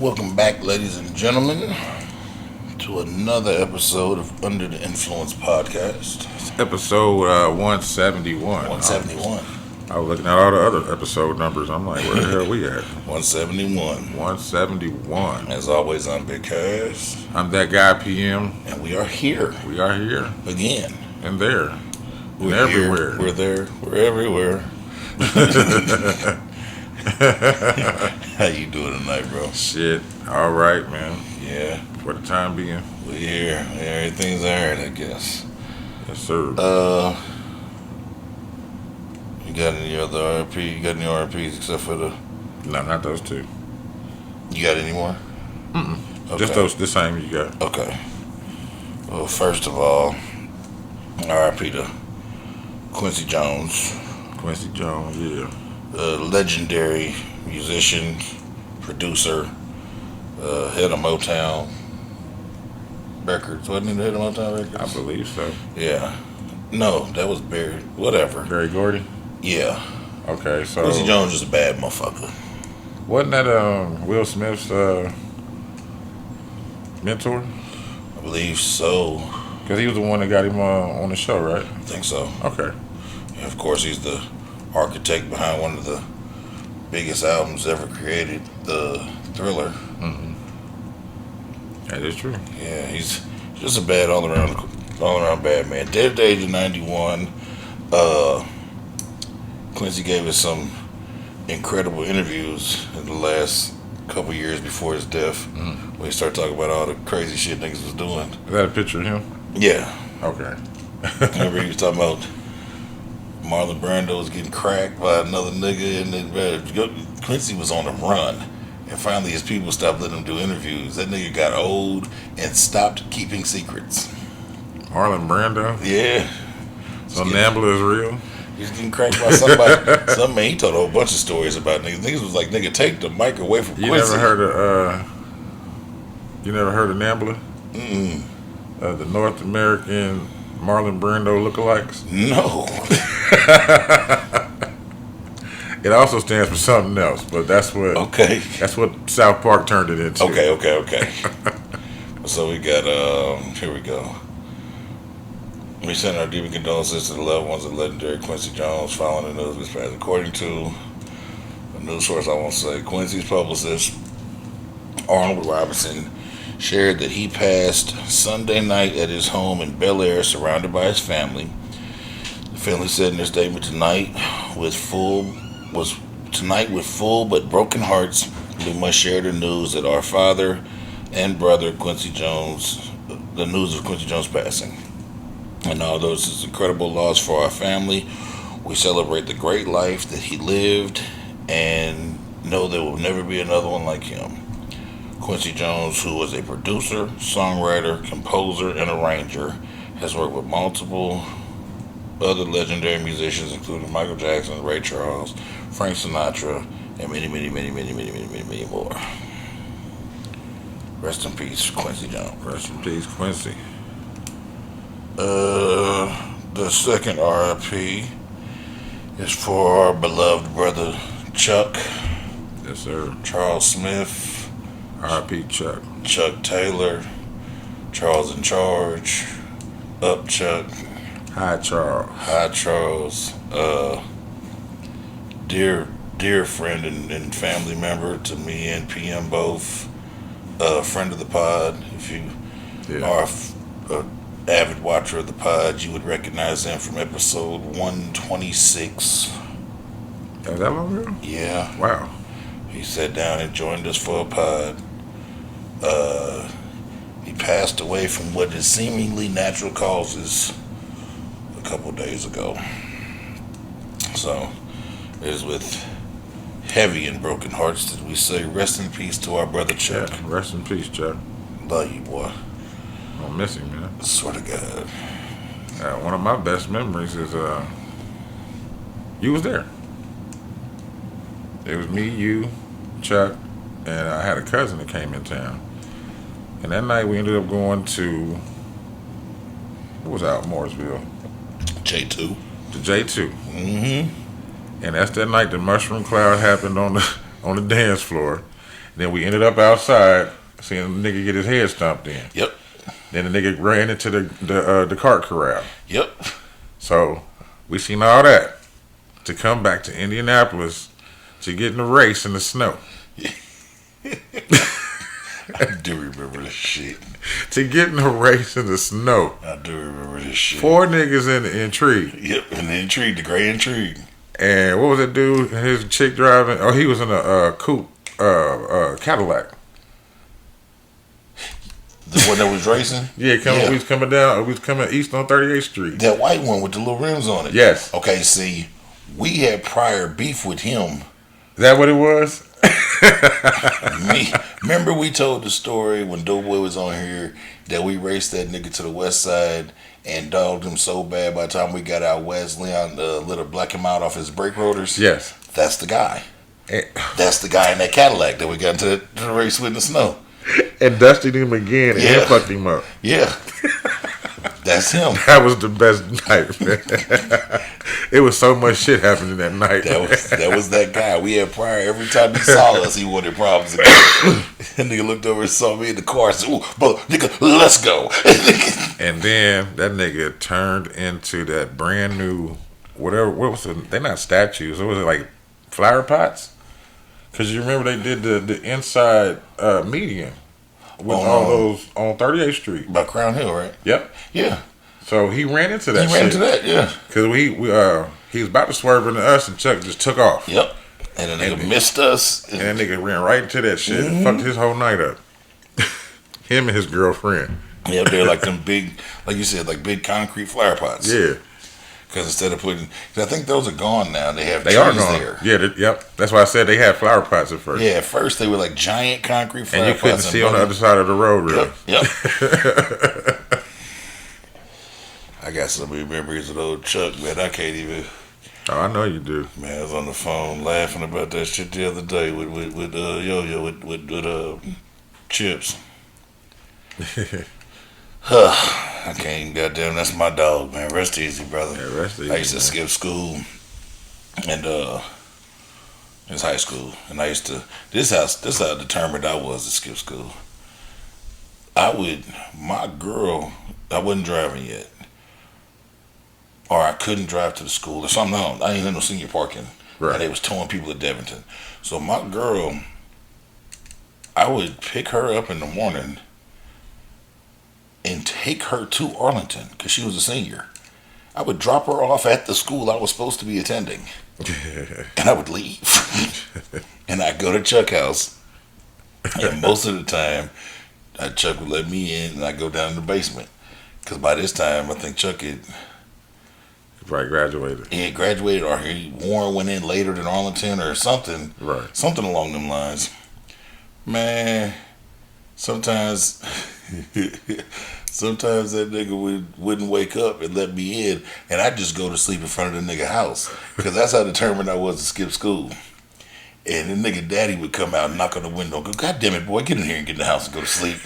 Welcome back, ladies and gentlemen, to another episode of Under the Influence podcast. It's episode 171. 171. I was looking at all the other episode numbers. I'm like, where the hell we at? 171. 171. As always, I'm Big Cass. I'm that guy, PM. And we are here. We are here. Again. And there. We're and everywhere. Here, we're there. We're everywhere. How you doing tonight, bro? Shit. All right, man. Yeah. For the time being. We're here. Everything's alright, I guess. Yes, sir. You got any other RP? You got any RPs except for the... No, not those two. You got any more? Mm-mm. Okay. Just those, the same you got. Okay. Well, first of all, RIP to Quincy Jones. Quincy Jones, yeah. Legendary musician, producer, head of Motown Records. Wasn't he the head of Motown Records? I believe so. Yeah. No, that was Barry. Whatever. Berry Gordy? Yeah. Okay, so... Quincy Jones is a bad motherfucker. Wasn't that Will Smith's mentor? I believe so. Because he was the one that got him on the show, right? I think so. Okay. And of course, he's the architect behind one of the biggest albums ever created, the Thriller. Mm-hmm. That is true. Yeah, he's just a bad all around bad man. Dead at the age of 91. Quincy gave us some incredible interviews in the last couple years before his death. Mm-hmm. When he started talking about all the crazy shit niggas was doing. Is that a picture of him? Yeah. Okay. Remember he was talking about Marlon Brando was getting cracked by another nigga, and then Quincy was on the run. And finally his people stopped letting him do interviews. That nigga got old and stopped keeping secrets. Marlon Brando? Yeah. So Nambla is real? He's getting cracked by somebody. Some man, he told a whole bunch of stories about niggas. Niggas was like, nigga, take the mic away from Quincy. You never heard of Nambla? Mm-mm. The North American Marlon Brando lookalikes? No. It also stands for something else, but that's what South Park turned it into. Okay. So we got here we go. We send our deep condolences to the loved ones of legendary Quincy Jones following the news of his passing. According to a news source, I won't say, Quincy's publicist Arnold Robinson shared that he passed Sunday night at his home in Bel Air, surrounded by his family. The family said in their statement, tonight with full but broken hearts, we must share the news that our father and brother Quincy Jones, the news of Quincy Jones passing. And although this is an incredible loss for our family, we celebrate the great life that he lived and know there will never be another one like him. Quincy Jones, who was a producer, songwriter, composer, and arranger, has worked with multiple other legendary musicians, including Michael Jackson, Ray Charles, Frank Sinatra, and many more. Rest in peace, Quincy Jones. Rest in peace, Quincy. The second RIP is for our beloved brother Chuck. Yes, sir. Charles Smith. RIP Chuck. Chuck Taylor. Charles in Charge. Up Chuck. Hi, Charles. Hi, Charles. Dear friend and family member to me and PM both. Friend of the pod. If you are a avid watcher of the pod, you would recognize him from episode 126. Was that long ago? Yeah. Wow. He sat down and joined us for a pod. He passed away from what is seemingly natural causes a couple days ago. So it is with heavy and broken hearts that we say rest in peace to our brother Chuck. Yeah, rest in peace, Chuck. Love you, boy. I miss him, man. I swear to God. One of my best memories is you was there. It was me, you, Chuck, and I had a cousin that came in town. And that night we ended up going to, what was out in Mooresville? J2. To J2. Mm-hmm. And that's that night the mushroom cloud happened on the dance floor. Then we ended up outside seeing the nigga get his head stomped in. Yep. Then the nigga ran into the cart corral. Yep. So we seen all that to come back to Indianapolis to get in a race in the snow. I do remember this shit. To get in a race in the snow. I do remember this shit. 4 niggas in the intrigue. Yep, and the intrigue, the gray intrigue. And what was that dude? His chick driving? Oh, he was in a coupe, Cadillac. The one that was racing? Yeah, we was coming down. We was coming east on 38th Street. That white one with the little rims on it. Yes. Okay, see, we had prior beef with him. Is that what it was? Remember we told the story when Doughboy was on here that we raced that nigga to the west side and dogged him so bad by the time we got out west, Leon lit a black him out off his brake rotors? Yes. That's the guy. That's the guy in that Cadillac that we got into the race with in the snow. And dusted him again and fucked him up. Yeah. That's him. That was the best night, man. It was so much shit happening that night. That was that guy. We had prior. Every time he saw us, he wanted problems again. And nigga looked over and saw me in the car and said, "Ooh, but nigga, let's go." And then that nigga turned into that brand new whatever. What was it? They're not statues. What was it, like flower pots? Because you remember they did the inside median with all those on 38th Street by Crown Hill, right? Yep. Yeah. So he ran into that. He ran into that, yeah. Because he was about to swerve into us, and Chuck just took off. Yep. And the nigga missed us. And that nigga ran right into that shit and fucked his whole night up. Him and his girlfriend. Yeah, they're like them big, like you said, like big concrete flower pots. Yeah. Because instead of putting, I think those are gone now. They have trees there. Yeah, yep. That's why I said they had flower pots at first. Yeah, at first they were like giant concrete flower pots. And you couldn't see on the other side of the road, really. Yep. I got so many memories of old Chuck, man. I can't even. Oh, I know you do. Man, I was on the phone laughing about that shit the other day with Yo-Yo with Chips. I can't even, goddamn, that's my dog, man. Rest easy, brother. Yeah, rest easy. I used to skip school, and it was high school, and I used to. This how determined I was to skip school. My girl, I wasn't driving yet, or I couldn't drive to the school or something. No, I ain't had no senior parking, right. And they was towing people at Devonton. So my girl, I would pick her up in the morning and take her to Arlington because she was a senior. I would drop her off at the school I was supposed to be attending, and I would leave. And I'd go to Chuck house, and most of the time, Chuck would let me in, and I'd go down in the basement. Because by this time, I think Chuck had probably graduated. He had graduated, or Warren went in later than Arlington, or something. Right. Something along them lines. Man, sometimes that nigga wouldn't wake up and let me in, and I'd just go to sleep in front of the nigga house. Because that's how determined I was to skip school. And the nigga daddy would come out and knock on the window and go, "God damn it, boy, get in here and get in the house and go to sleep."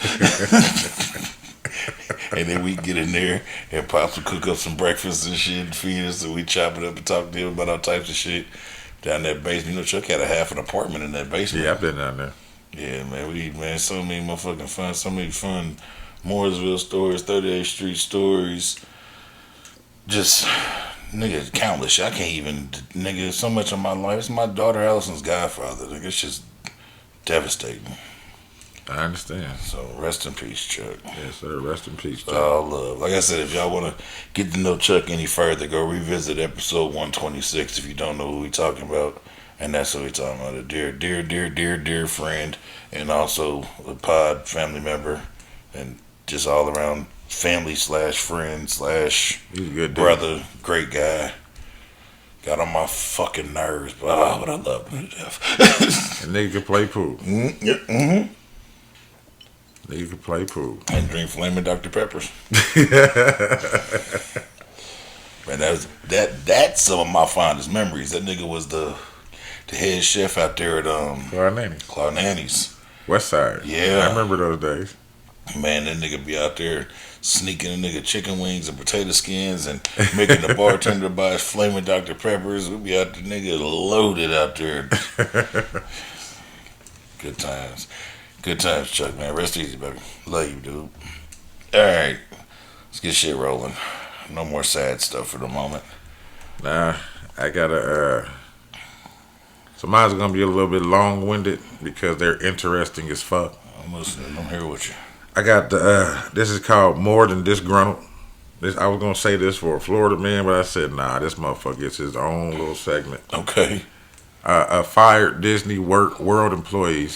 And then we'd get in there and Pops would cook up some breakfast and shit and feed us, and we'd chop it up and talk to him about all types of shit down that basement. You know, Chuck had a half an apartment in that basement. Yeah, I've been down there. Yeah, man, so many motherfucking fun, so many fun Mooresville stories, 38th Street stories. Just, nigga, countless shit. I can't even, nigga, so much of my life. It's my daughter Allison's godfather. Nigga, it's just devastating. I understand. So rest in peace, Chuck. Yes, sir. Rest in peace, Chuck. All love. Like I said, if y'all want to get to know Chuck any further, go revisit episode 126 if you don't know who we talking about. And that's what we talking about. A dear friend, and also a pod family member, and just all around family / friend / He's a good brother. Dude. Great guy. Got on my fucking nerves, but I love him to death. And nigga could play pool. Mm-hmm. Nigga could play pool. And drink flaming Dr. Peppers. Man, that's some of my fondest memories. That nigga was the head chef out there at Claude Nanny's. West Side. Yeah. I remember those days. Man, that nigga be out there sneaking a nigga chicken wings and potato skins and making the bartender buy his flaming Dr. Peppers. We be out there, nigga, loaded out there. Good times. Good times, Chuck, man. Rest easy, baby. Love you, dude. All right. Let's get shit rolling. No more sad stuff for the moment. Nah, I gotta. So mine's gonna be a little bit long-winded because they're interesting as fuck. I'm listening. I'm here with you. I got the. This is called More Than Disgruntled. I was gonna say this for a Florida man, but I said nah. This motherfucker gets his own little segment. Okay. A fired Disney World employee,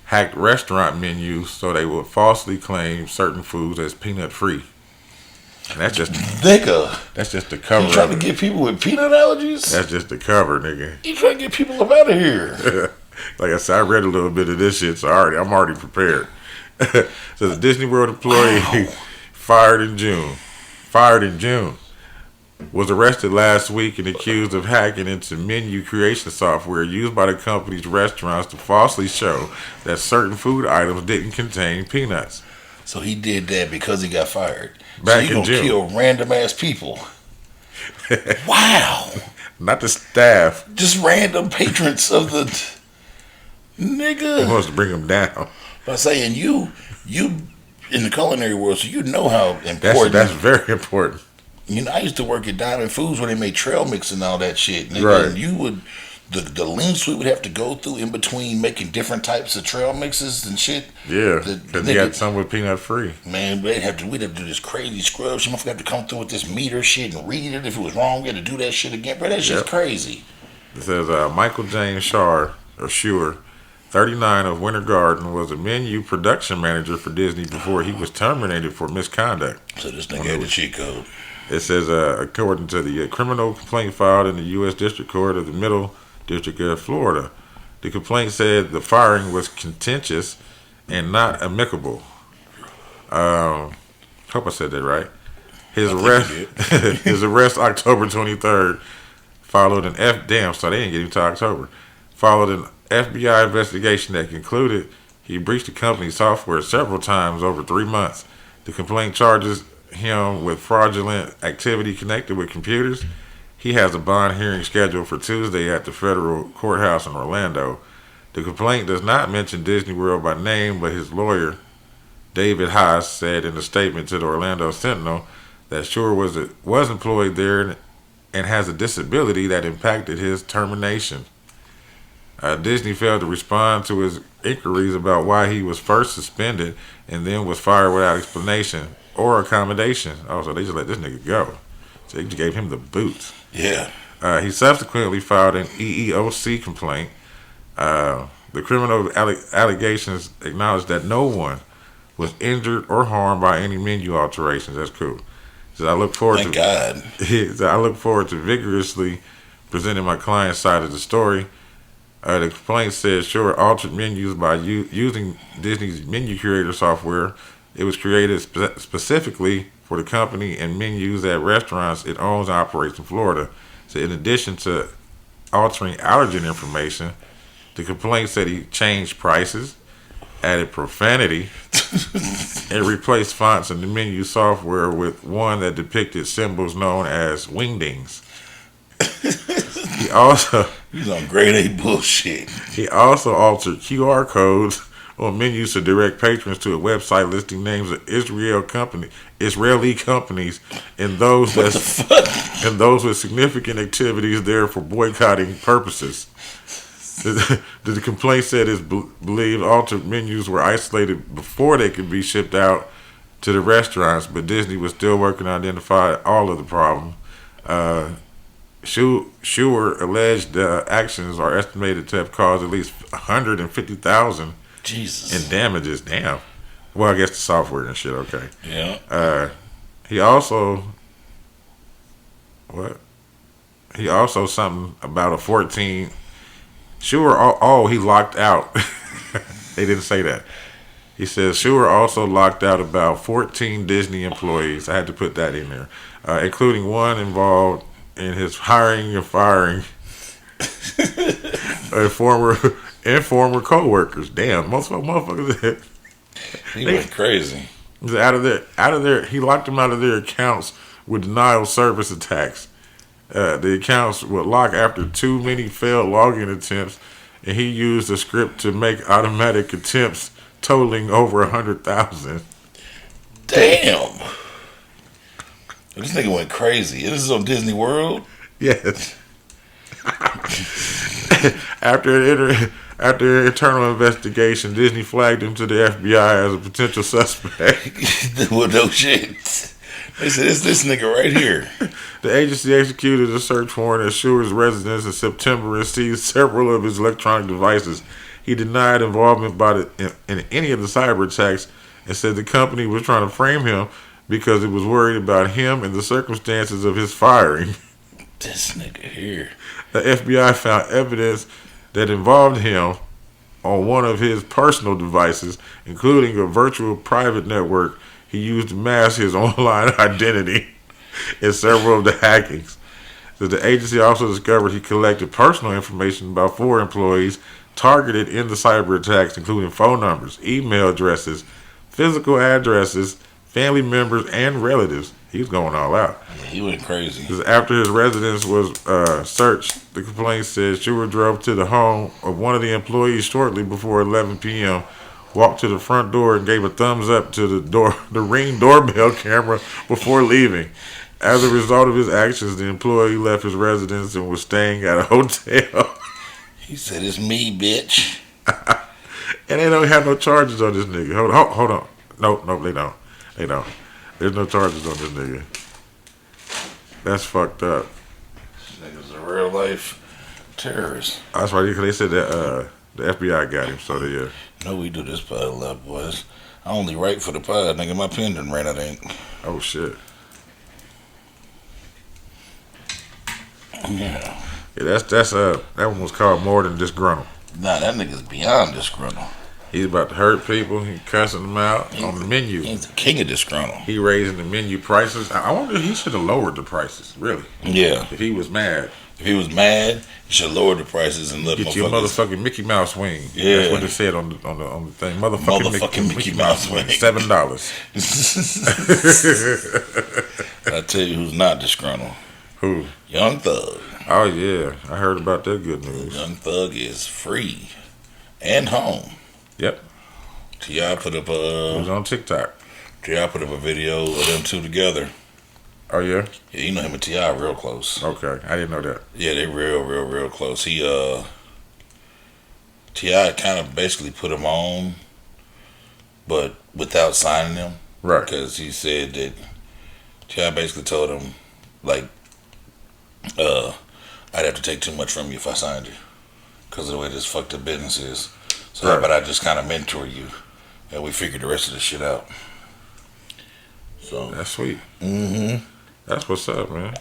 hacked restaurant menus so they would falsely claim certain foods as peanut free. And that's just Nigga. that's just the cover. You trying of to it. get people with peanut allergies? That's just the cover, nigga. You trying to get people up out of here? Like I said, I read a little bit of this shit, so I'm already prepared. So the Disney World employee fired in June, was arrested last week and accused of hacking into menu creation software used by the company's restaurants to falsely show that certain food items didn't contain peanuts. So he did that because he got fired. Back so he in gonna June. kill random ass people. Wow. Not the staff. Just random patrons of the He nigga. wants to bring them down. By saying you in the culinary world, so you know how important. That's very important. You know, I used to work at Diamond Foods where they made trail mix and all that shit. Nigga. Right. And you would, the lean suite would have to go through in between making different types of trail mixes and shit. Yeah, The because you nigga- got some with peanut free. Man, we'd have to do this crazy scrub. Some motherfucker have to come through with this meter shit and read it. If it was wrong, we had to do that shit again. Bro, that shit's Yep. crazy. It says Michael James Schur, 39 of Winter Garden, was a menu production manager for Disney before he was terminated for misconduct. So this nigga had the cheat code. It says, according to the criminal complaint filed in the U.S. District Court of the Middle District of Florida, the complaint said the firing was contentious and not amicable. Hope I said that right. His arrest, you his arrest October 23rd, followed an so they didn't get him to October. Followed an FBI investigation that concluded he breached the company's software several times over 3 months. The complaint charges him with fraudulent activity connected with computers. He has a bond hearing scheduled for Tuesday at the federal courthouse in Orlando. The complaint does not mention Disney World by name, but his lawyer, David Haas, said in a statement to the Orlando Sentinel that Schur was employed there and has a disability that impacted his termination. Disney failed to respond to his inquiries about why he was first suspended and then was fired without explanation or accommodation. Oh, so they just let this nigga go. So they just gave him the boots. Yeah. He subsequently filed an EEOC complaint. The criminal allegations acknowledged that no one was injured or harmed by any menu alterations. That's cool. So I look forward Thank God. I look forward to vigorously presenting my client's side of the story. The complaint says Schur altered menus by using Disney's menu creator software. It was created specifically for the company and menus at restaurants it owns and operates in Florida. So in addition to altering allergen information, the complaint said he changed prices, added profanity, and replaced fonts in the menu software with one that depicted symbols known as wingdings. He also He's on grade A bullshit. altered QR codes on menus to direct patrons to a website listing names of Israeli companies and those with significant activities there for boycotting purposes. The complaint said it's believed altered menus were isolated before they could be shipped out to the restaurants, but Disney was still working to identify all of the problem. Schur alleged actions are estimated to have caused at least $150,000 Jesus. in damages. Damn. Well, I guess the software and shit. Okay. Yeah. He also something about a 14. Schur. He locked out. They didn't say that. He says Schur also locked out about 14 Disney employees. I had to put that in there, including one involved in his hiring and firing former co-workers. Damn, most motherfuckers. He went crazy. Out of there. He locked them out of their accounts with denial of service attacks. The accounts would lock after too many failed login attempts, and he used the script to make automatic attempts totaling over 100,000. Damn. This nigga went crazy. This is on Disney World? Yes. After internal investigation, Disney flagged him to the FBI as a potential suspect. Well, no shit. They said, it's this nigga right here. The agency executed a search warrant at Schuer's residence in September and seized several of his electronic devices. He denied involvement in any of the cyber attacks and said the company was trying to frame him because it was worried about him and the circumstances of his firing. This nigga here. The FBI found evidence that involved him on one of his personal devices, including a virtual private network he used to mask his online identity in several of the hackings. So the agency also discovered he collected personal information about 4 employees targeted in the cyber attacks, including phone numbers, email addresses, physical addresses, family members, and relatives. He was going all out. Yeah, he went crazy. Because after his residence was searched, the complaint says Schuer drove to the home of one of the employees shortly before 11 p.m., walked to the front door and gave a thumbs up to the Ring doorbell camera before leaving. As a result of his actions, the employee left his residence and was staying at a hotel. He said, it's me, bitch. And they don't have no charges on this nigga. Hold on. No, they don't. They don't. There's no charges on this nigga. That's fucked up. This nigga's a real life terrorist. That's why they said that the FBI got him. So they No, we do this pod a lot, boys. I only write for the pod, nigga. My pen done ran out of ink. oh shit. Yeah. Yeah, that one was called More Than Disgruntled. Nah, that nigga's beyond disgruntled. He's about to hurt people. He cussing them out on the menu. He's the king of disgruntled. He raising the menu prices. I wonder if he should have lowered the prices. Really? Yeah. If he was mad, If he was mad, he should lower the prices and let get your motherfuckers. motherfucking Mickey Mouse wing. Yeah. That's what it said on the thing. Motherfucking Mickey Mouse wing. $7. I tell you who's not disgruntled. Who? Young Thug. Oh yeah, I heard about that good news. Young Thug is free and home. Yep. T.I. put up It was on TikTok. a video of them two together. Oh yeah. Yeah, you know him and T.I. real close. Okay, I didn't know that. Yeah, they real close. He T.I. kind of basically put him on, but without signing him. Right. Because he said that T.I. basically told him, like, I'd have to take too much from you if I signed you, because of the way this fucked up business is. So how about I just kind of mentor you, and we figure the rest of the shit out. So That's sweet. Mm-hmm. That's what's up, man.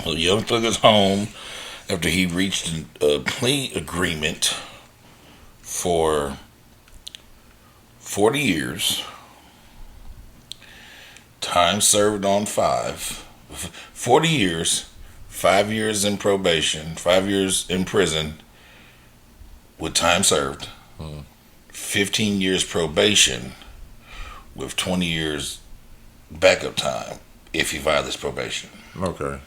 So Young Thug is home after he reached a plea agreement for 40 years, time served on 40 years, 5 years in probation, 5 years in prison with time served, 15 years probation with 20 years backup time if he violates probation. Okay.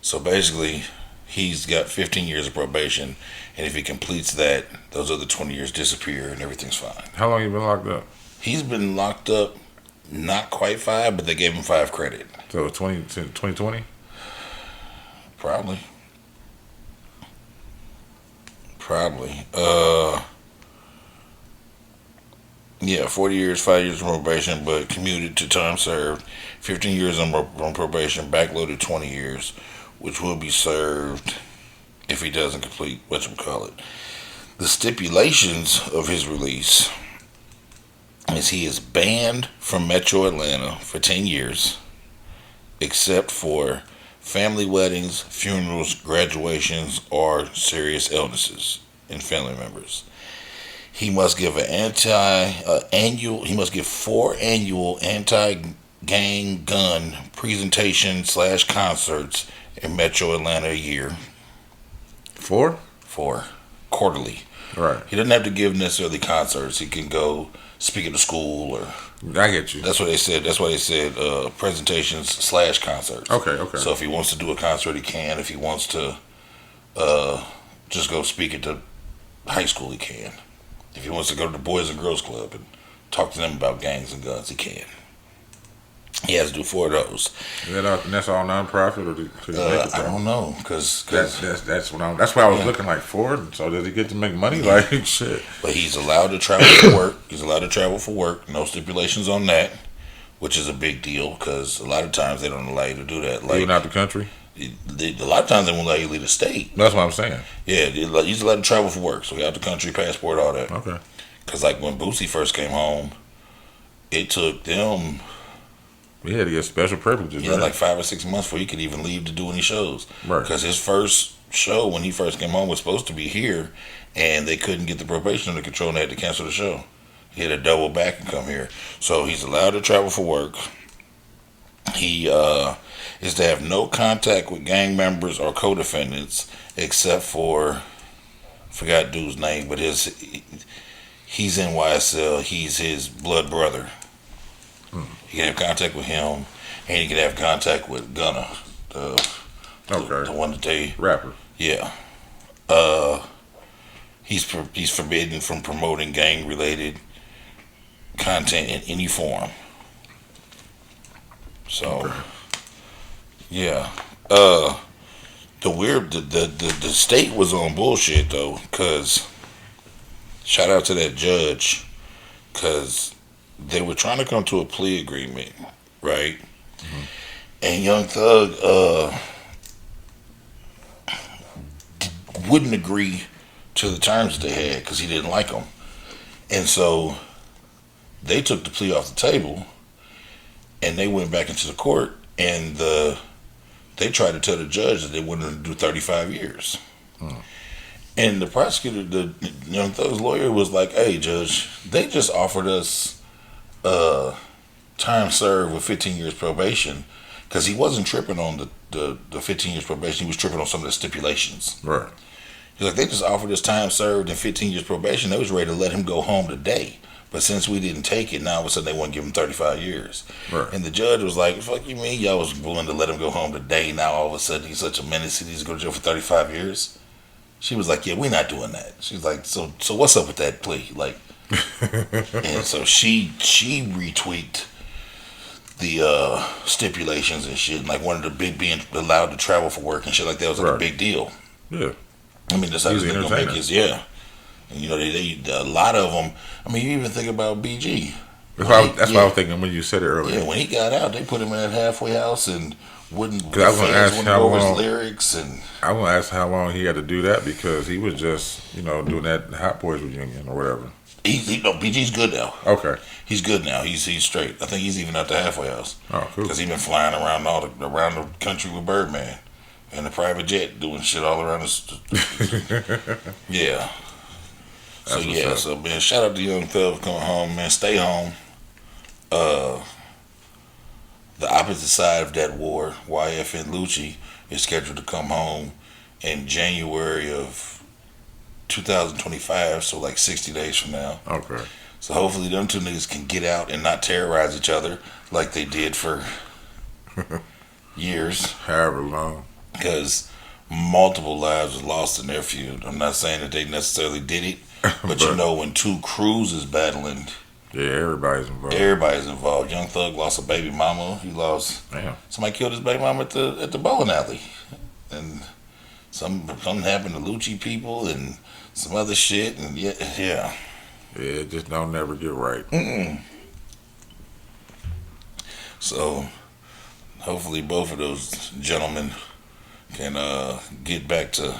So basically, he's got 15 years of probation, and if he completes that, those other 20 years disappear and everything's fine. How long you been locked up? He's been locked up, not quite 5, but they gave him 5 credit. So 2020? Probably. Yeah, 40 years, 5 years of probation, but commuted to time served. 15 years on probation, backloaded 20 years, which will be served if he doesn't complete whatchamacallit. The stipulations of his release is he is banned from Metro Atlanta for 10 years, except for family weddings, funerals, graduations, or serious illnesses in family members. He must give he must give 4 annual anti-gang gun presentations / concerts in Metro Atlanta a year. 4? 4 quarterly. Right. He doesn't have to give necessarily concerts. He can go speak at a school or. I get you. That's what they said. That's why they said presentations / concerts. Okay. So if he wants to do a concert, he can. If he wants to just go speak at the high school, he can. If he wants to go to the Boys and Girls Club and talk to them about gangs and guns, he can. He has to do 4 of those. And that's all nonprofit, or do you make it? I don't know, because That's why I was looking like Ford. So does he get to make money? Like shit. But he's allowed to travel for work. He's allowed to travel for work. No stipulations on that, which is a big deal because a lot of times they don't allow you to do that. Like Even out the country. a lot of times they won't allow you to leave the state. That's what I'm saying. Yeah, he's allowed to travel for work, so he out the country, passport, all that. Okay. Because like when Boosie first came home, it took them We had to get special privileges. yeah Right? like 5 or 6 months before he could even leave to do any shows. Right. Because his first show when he first came home was supposed to be here, and they couldn't get the probation under control, and they had to cancel the show. He had to double back and come here. So he's allowed to travel for work. He is to have no contact with gang members or co-defendants except for, forgot dude's name, but he's in YSL. He's his blood brother. He can have contact with him, and he can have contact with Gunna, the one that they Rapper. yeah. He's forbidden from promoting gang related content in any form. So yeah. The state was on bullshit though, cause shout out to that judge, cause they were trying to come to a plea agreement, right? Mm-hmm. And Young Thug wouldn't agree to the terms that they had because he didn't like them, and so they took the plea off the table, and they went back into the court, and they tried to tell the judge that they wanted to do 35 years. And the prosecutor, the Young Thug's lawyer, was like, "Hey, judge, they just offered us time served with 15 years probation," because he wasn't tripping on the 15 years probation. He was tripping on some of the stipulations. Right. He's like, they just offered us time served and 15 years probation. They was ready to let him go home today. But since we didn't take it, now all of a sudden they want to give him 35 years. Right. And the judge was like, fuck you mean? Y'all was willing to let him go home today. Now all of a sudden he's such a menace. He needs to go to jail for 35 years. She was like, yeah, we're not doing that. She's like, so what's up with that plea? Like, and so she retweaked the stipulations and shit. Like wanted to being allowed to travel for work and shit like that was like a big deal. Yeah. I mean, that's how they're gonna make his, yeah. And you know, they a lot of them. I mean, you even think about BG. That's why I was thinking when you said it earlier. Yeah, when he got out, they put him in that halfway house and wouldn't. Because I was going to ask how long his lyrics and. I want to ask how long he had to do that because he was just doing that Hot Boys reunion or whatever. BG's good now. Okay. He's good now. He's straight. I think he's even at the halfway house. Oh, cool. Because he's been flying around around the country with Birdman. In a private jet, doing shit all around us. Yeah. So man, shout out to Young Thug for coming home, man. Stay home. The opposite side of that war, YF and Lucci, is scheduled to come home in January of 2025, so like 60 days from now. Okay. So hopefully them two niggas can get out and not terrorize each other like they did for years. However long. Because multiple lives was lost in their feud. I'm not saying that they necessarily did it, but you know when two crews is battling, yeah, everybody's involved. Everybody's involved. Young Thug lost a baby mama. He lost. Damn. Somebody killed his baby mama at the bowling alley, and something happened to Lucci people and some other shit. And yeah. Yeah, it just don't never get right. Mm-mm. So hopefully both of those gentlemen can get back to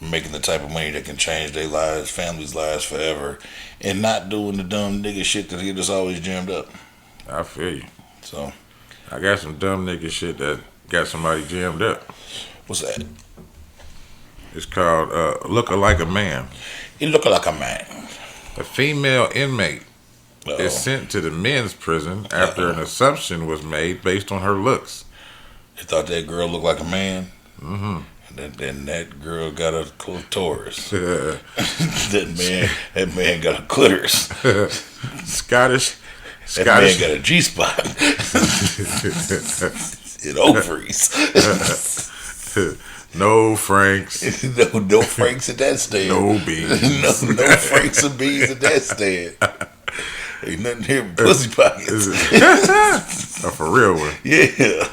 making the type of money that can change their lives, families' lives forever, and not doing the dumb nigga shit that get us always jammed up. I feel you. So I got some dumb nigga shit that got somebody jammed up. What's that? It's called Look Like a Man. He look like a man. A female inmate is sent to the men's prison after an assumption was made based on her looks. They thought that girl looked like a man. Mm-hmm. And then that girl got a clitoris. that man got a clitoris. Scottish. That man got a G-spot. In ovaries. No Franks. No Franks at that stand. No beans. No Franks and beans at that stand. Ain't nothing here but pussy pockets. For real one. Yeah.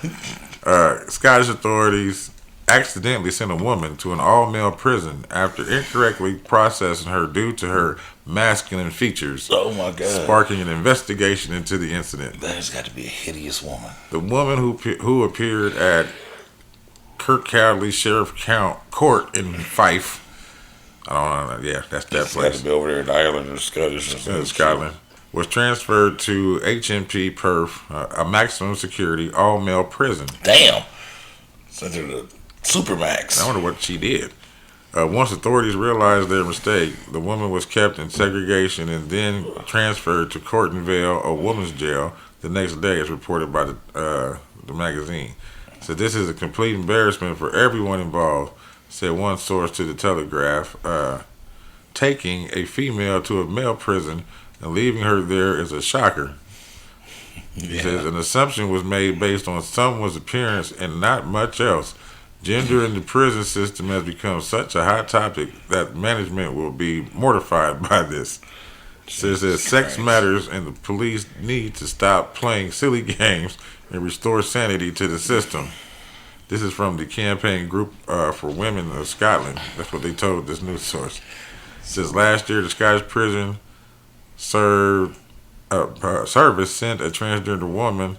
Scottish authorities accidentally sent a woman to an all-male prison after incorrectly processing her due to her masculine features, Oh my God. sparking an investigation into the incident. That has got to be a hideous woman. The woman who appeared at Kirkcaldy Sheriff Court in Fife, I don't know, yeah, that's that It's got place, to be over there in Ireland or Scottish or something. Scotland, was transferred to HMP Perth, a maximum security all-male prison. Damn. Sent her to Supermax. I wonder what she did. Once authorities realized their mistake, the woman was kept in segregation and then transferred to Corton Vale, a woman's jail, the next day, as reported by the magazine. So this is a complete embarrassment for everyone involved, said one source to the Telegraph. Taking a female to a male prison and leaving her there is a shocker. He says an assumption was made based on someone's appearance and not much else. Gender in the prison system has become such a hot topic that management will be mortified by this. Says that sex matters and the police need to stop playing silly games and restore sanity to the system. This is from the Campaign Group for Women of Scotland. That's what they told this news source. Since last year, the Scottish prison service sent a transgender woman,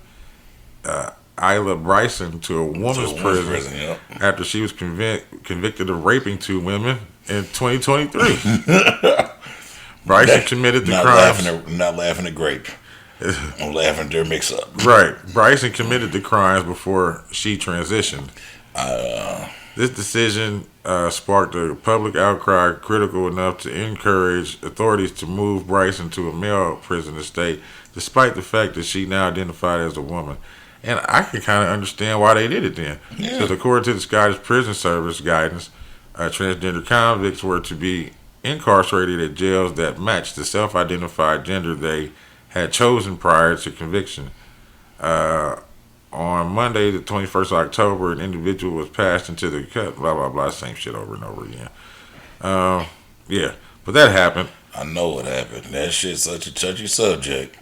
Isla Bryson, to a woman's prison Yeah. after she was convicted of raping 2 women in 2023. Bryson committed the crimes. Not laughing at grape. I'm laughing at their mix-up. Right. Bryson committed the crimes before she transitioned. This decision sparked a public outcry critical enough to encourage authorities to move Bryson to a male prison estate, despite the fact that she now identified as a woman. And I can kind of understand why they did it then. Yeah. Because according to the Scottish Prison Service guidance, transgender convicts were to be incarcerated at jails that matched the self-identified gender they had chosen prior to conviction. On Monday, the 21st of October, an individual was passed into the cut, blah, blah, blah, same shit over and over again. Yeah, but that happened. I know what happened. That shit's such a touchy subject.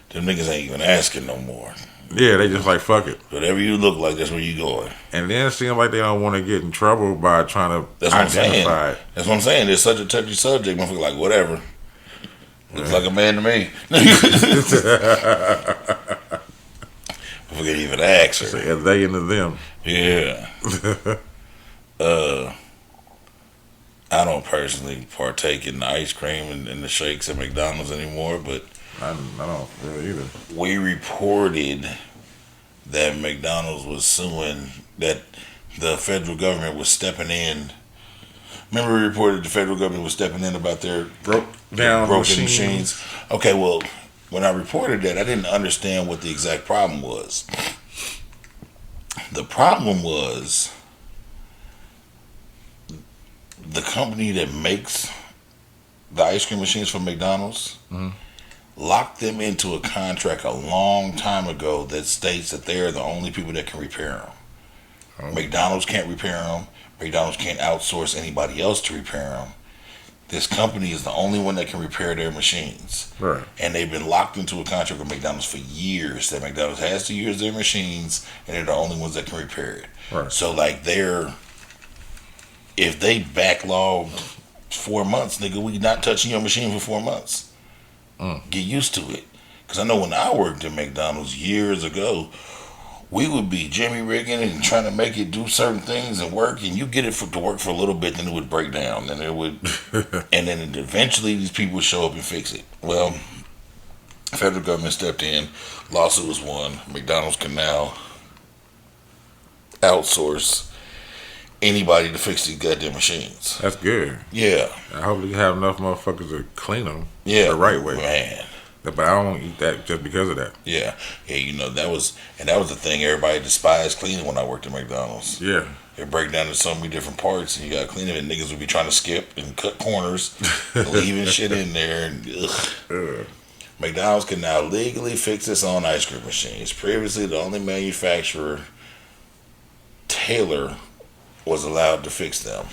Them niggas ain't even asking no more. Yeah, they just like, fuck it. Whatever you look like, that's where you going. And then it seems like they don't want to get in trouble by trying to That's what I'm saying. identify it. That's what I'm saying. It's such a touchy subject. Motherfucker like, whatever. Looks like a man to me. Motherfucker even ask her. Say, they into them. Yeah. I don't personally partake in the ice cream and the shakes at McDonald's anymore, but I don't really either. we reported that McDonald's was suing, that the federal government was stepping in. Remember we reported the federal government was stepping in about their Broke down broken machines. machines. Okay, well, when I reported that, I didn't understand what the exact problem was. The problem was the company that makes the ice cream machines for McDonald's locked them into a contract a long time ago that states that they are the only people that can repair them. Oh. McDonald's can't repair them. McDonald's can't outsource anybody else to repair them. This company is the only one that can repair their machines. Right. And they've been locked into a contract with McDonald's for years that McDonald's has to use their machines and they're the only ones that can repair it. Right. So like if they backlogged 4 months, nigga, we not touching your machine for 4 months. Get used to it. Because I know when I worked at McDonald's years ago, we would be jimmy rigging and trying to make it do certain things and work, and you get it to work for a little bit, then it would break down, then it would, and then eventually these people would show up and fix it. Well, federal government stepped in, lawsuit was won. McDonald's can now outsource anybody to fix these goddamn machines. That's good. Yeah, I hope they have enough motherfuckers to clean them yeah, the right way. man. But I don't eat that just because of that. Yeah, you know that was the thing everybody despised cleaning when I worked at McDonald's. Yeah. It break down into so many different parts, and you gotta clean it. And niggas would be trying to skip and cut corners, leaving shit in there. And McDonald's can now legally fix its own ice cream machines. Previously, the only manufacturer, Taylor, was allowed to fix them.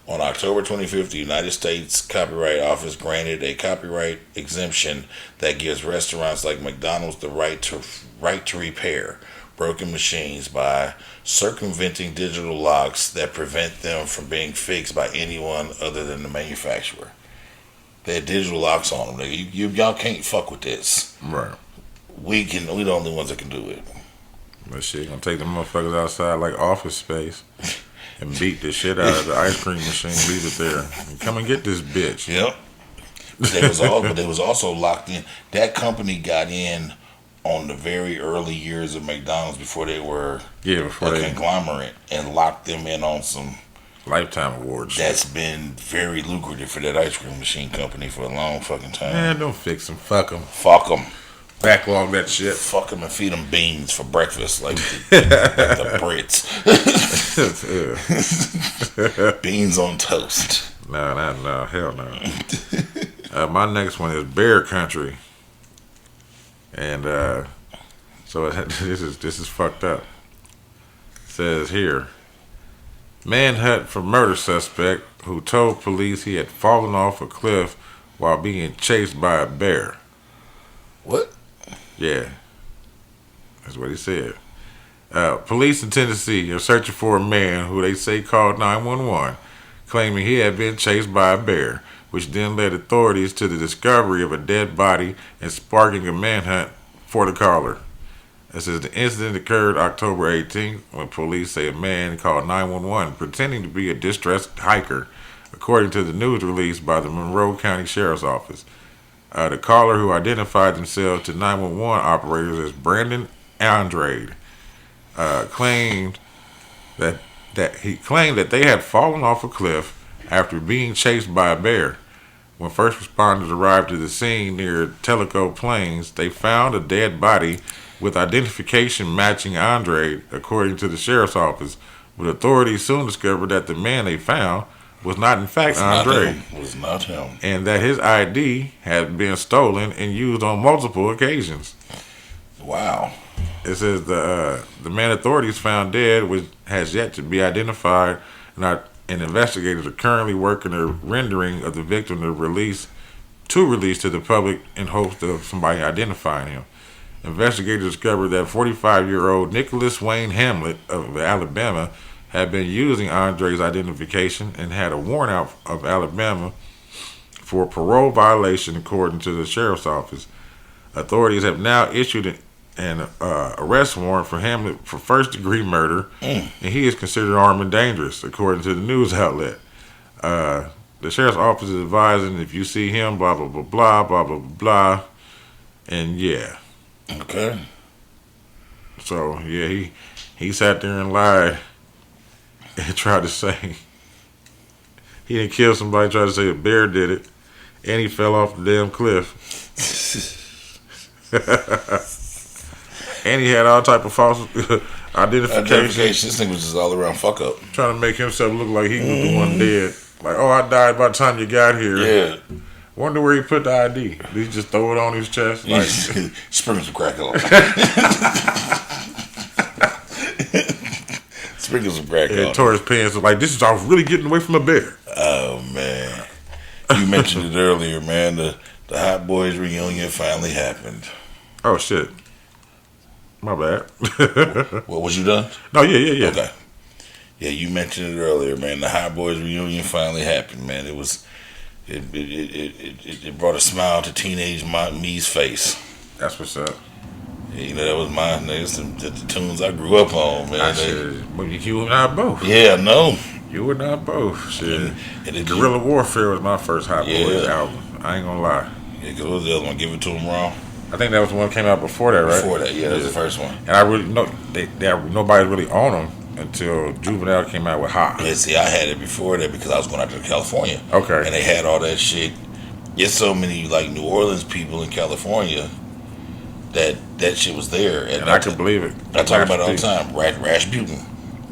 On October 25th, the United States Copyright Office granted a copyright exemption that gives restaurants like McDonald's the right to repair broken machines by circumventing digital locks that prevent them from being fixed by anyone other than the manufacturer. They had digital locks on them. Y'all can't fuck with this. Right. We the only ones that can do it. But shit, gonna take them motherfuckers outside like Office Space and beat the shit out of the ice cream machine, leave it there, and come and get this bitch. Yep. But they was also locked in. That company got in on the very early years of McDonald's before they were a conglomerate, and locked them in on some Lifetime awards. That's been very lucrative for that ice cream machine company for a long fucking time. Man, don't fix them. Fuck them. Fuck them. Backlog that shit. Fuck them and feed them beans for breakfast like the Brits. Beans on toast. No, hell no. My next one is Bear Country, and so this is fucked up. It says here, manhunt for murder suspect who told police he had fallen off a cliff while being chased by a bear. What? Yeah, that's what he said. Police in Tennessee are searching for a man who they say called 911, claiming he had been chased by a bear, which then led authorities to the discovery of a dead body and sparking a manhunt for the caller. It says the incident occurred October 18th when police say a man called 911 pretending to be a distressed hiker, according to the news release by the Monroe County Sheriff's Office. The caller, who identified themselves to 911 operators as Brandon Andrade, claimed that they had fallen off a cliff after being chased by a bear. When first responders arrived to the scene near Tellico Plains, they found a dead body with identification matching Andrade, according to the sheriff's office. But authorities soon discovered that the man they found was not in fact Andrade. Was not him. And that his ID had been stolen and used on multiple occasions. Wow. It says the man authorities found dead has yet to be identified, and investigators are currently working a rendering of the victim to release to the public in hopes of somebody identifying him. Investigators discovered that 45-year-old Nicholas Wayne Hamlet of Alabama had been using Andre's identification and had a warrant out of Alabama for parole violation, according to the sheriff's office. Authorities have now issued an arrest warrant for Hamlet for first-degree murder, and he is considered armed and dangerous, according to the news outlet. The sheriff's office is advising if you see him, blah, blah, blah, blah, blah, blah, blah, and yeah. Okay. So, yeah, he sat there and lied and tried to say he didn't kill somebody, tried to say a bear did it, and he fell off the damn cliff. And he had all type of false identification. This thing was just all around fuck up. Trying to make himself look like he was the one dead. Like, oh, I died by the time you got here. Yeah. Wonder where he put the ID. Did he just throw it on his chest? Like, sprinkle some crack on. Sprinkle some crack on. Tore his pants. Like, I was really getting away from a bear. Oh, man. You mentioned it earlier, man. The Hot Boys reunion finally happened. Oh, shit. My bad. What, was you done? No, yeah. Okay. Yeah, you mentioned it earlier, man. The Hot Boys reunion finally happened, man. It brought a smile to teenage me's face. That's what's up. Yeah, you know, that was the tunes I grew up on, man. You and I both. Yeah, I know. You and I both. Shit. And Guerrilla Warfare was my first Hot Boys album. I ain't gonna lie. Yeah, because what was the other one? Give It To Him Raw? I think that was the one that came out before that, right? Before that, yeah, that was the first one. And I really nobody really owned them until Juvenile came out with Hot. Yeah, see, I had it before that because I was going out to California. Okay. And they had all that shit. There's so many like New Orleans people in California that shit was there. And I could believe it. I talk about it all the time. Rasputin,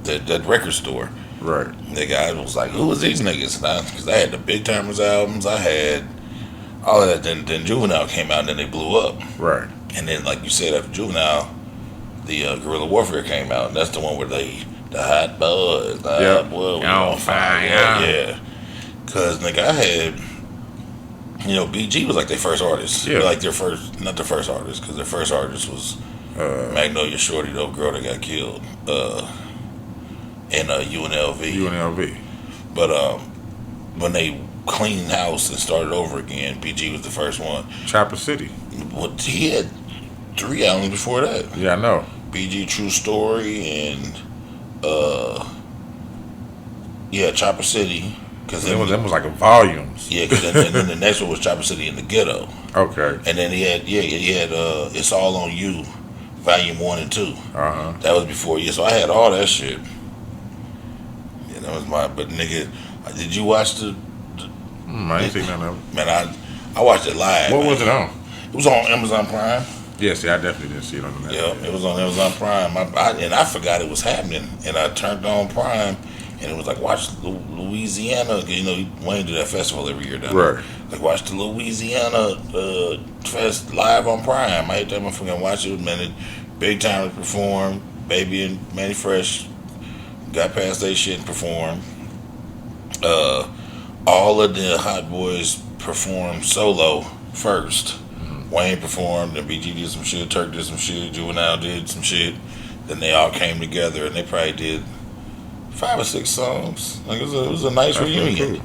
that record store. Right. The guy was like, "Who was these niggas?" Because I had the Big Timers albums. I had all of that. Then Juvenile came out and then they blew up. Right. And then, like you said, after Juvenile, the Guerrilla Warfare came out. And that's the one where they The hot boys, the Yep. hot boy, we On on fire. fire. Yeah. Cause nigga, I had, BG was like their first artist. Yeah. Like their first, not their first artist, because their first artist was Magnolia Shorty, the girl that got killed, in UNLV. UNLV. But when they cleaned house and started over again, BG was the first one. Chopper City. What he had 3 albums before that. Yeah, I know. BG True Story and Chopper City. Cause Them was like volumes. yeah, cause then the next one was Chopper City in the Ghetto, Okay. and then he had It's All on You, Volume 1 and 2. Uh-huh. That was before so I had all that shit. Yeah, that was but nigga, did you watch the I ain't seen none of them. man? I watched it live. What man. was it on? It was on Amazon Prime. Yeah, see, I definitely didn't see it on the net. Yeah, it was on Amazon Prime. I forgot it was happening, and I turned on Prime, and it was like watch Louisiana. Wayne do that festival every year down there. Right. Like watch the Louisiana fest live on Prime. I hate that motherfucking watch it. Man, Big Time performed. Baby and Manny Fresh got past their shit and performed. All of the Hot Boys performed solo first. Wayne performed, and BG did some shit, Turk did some shit, Juvenile did some shit. Then they all came together, and they probably did 5 or 6 songs. Like it was a nice That's really reunion. cool.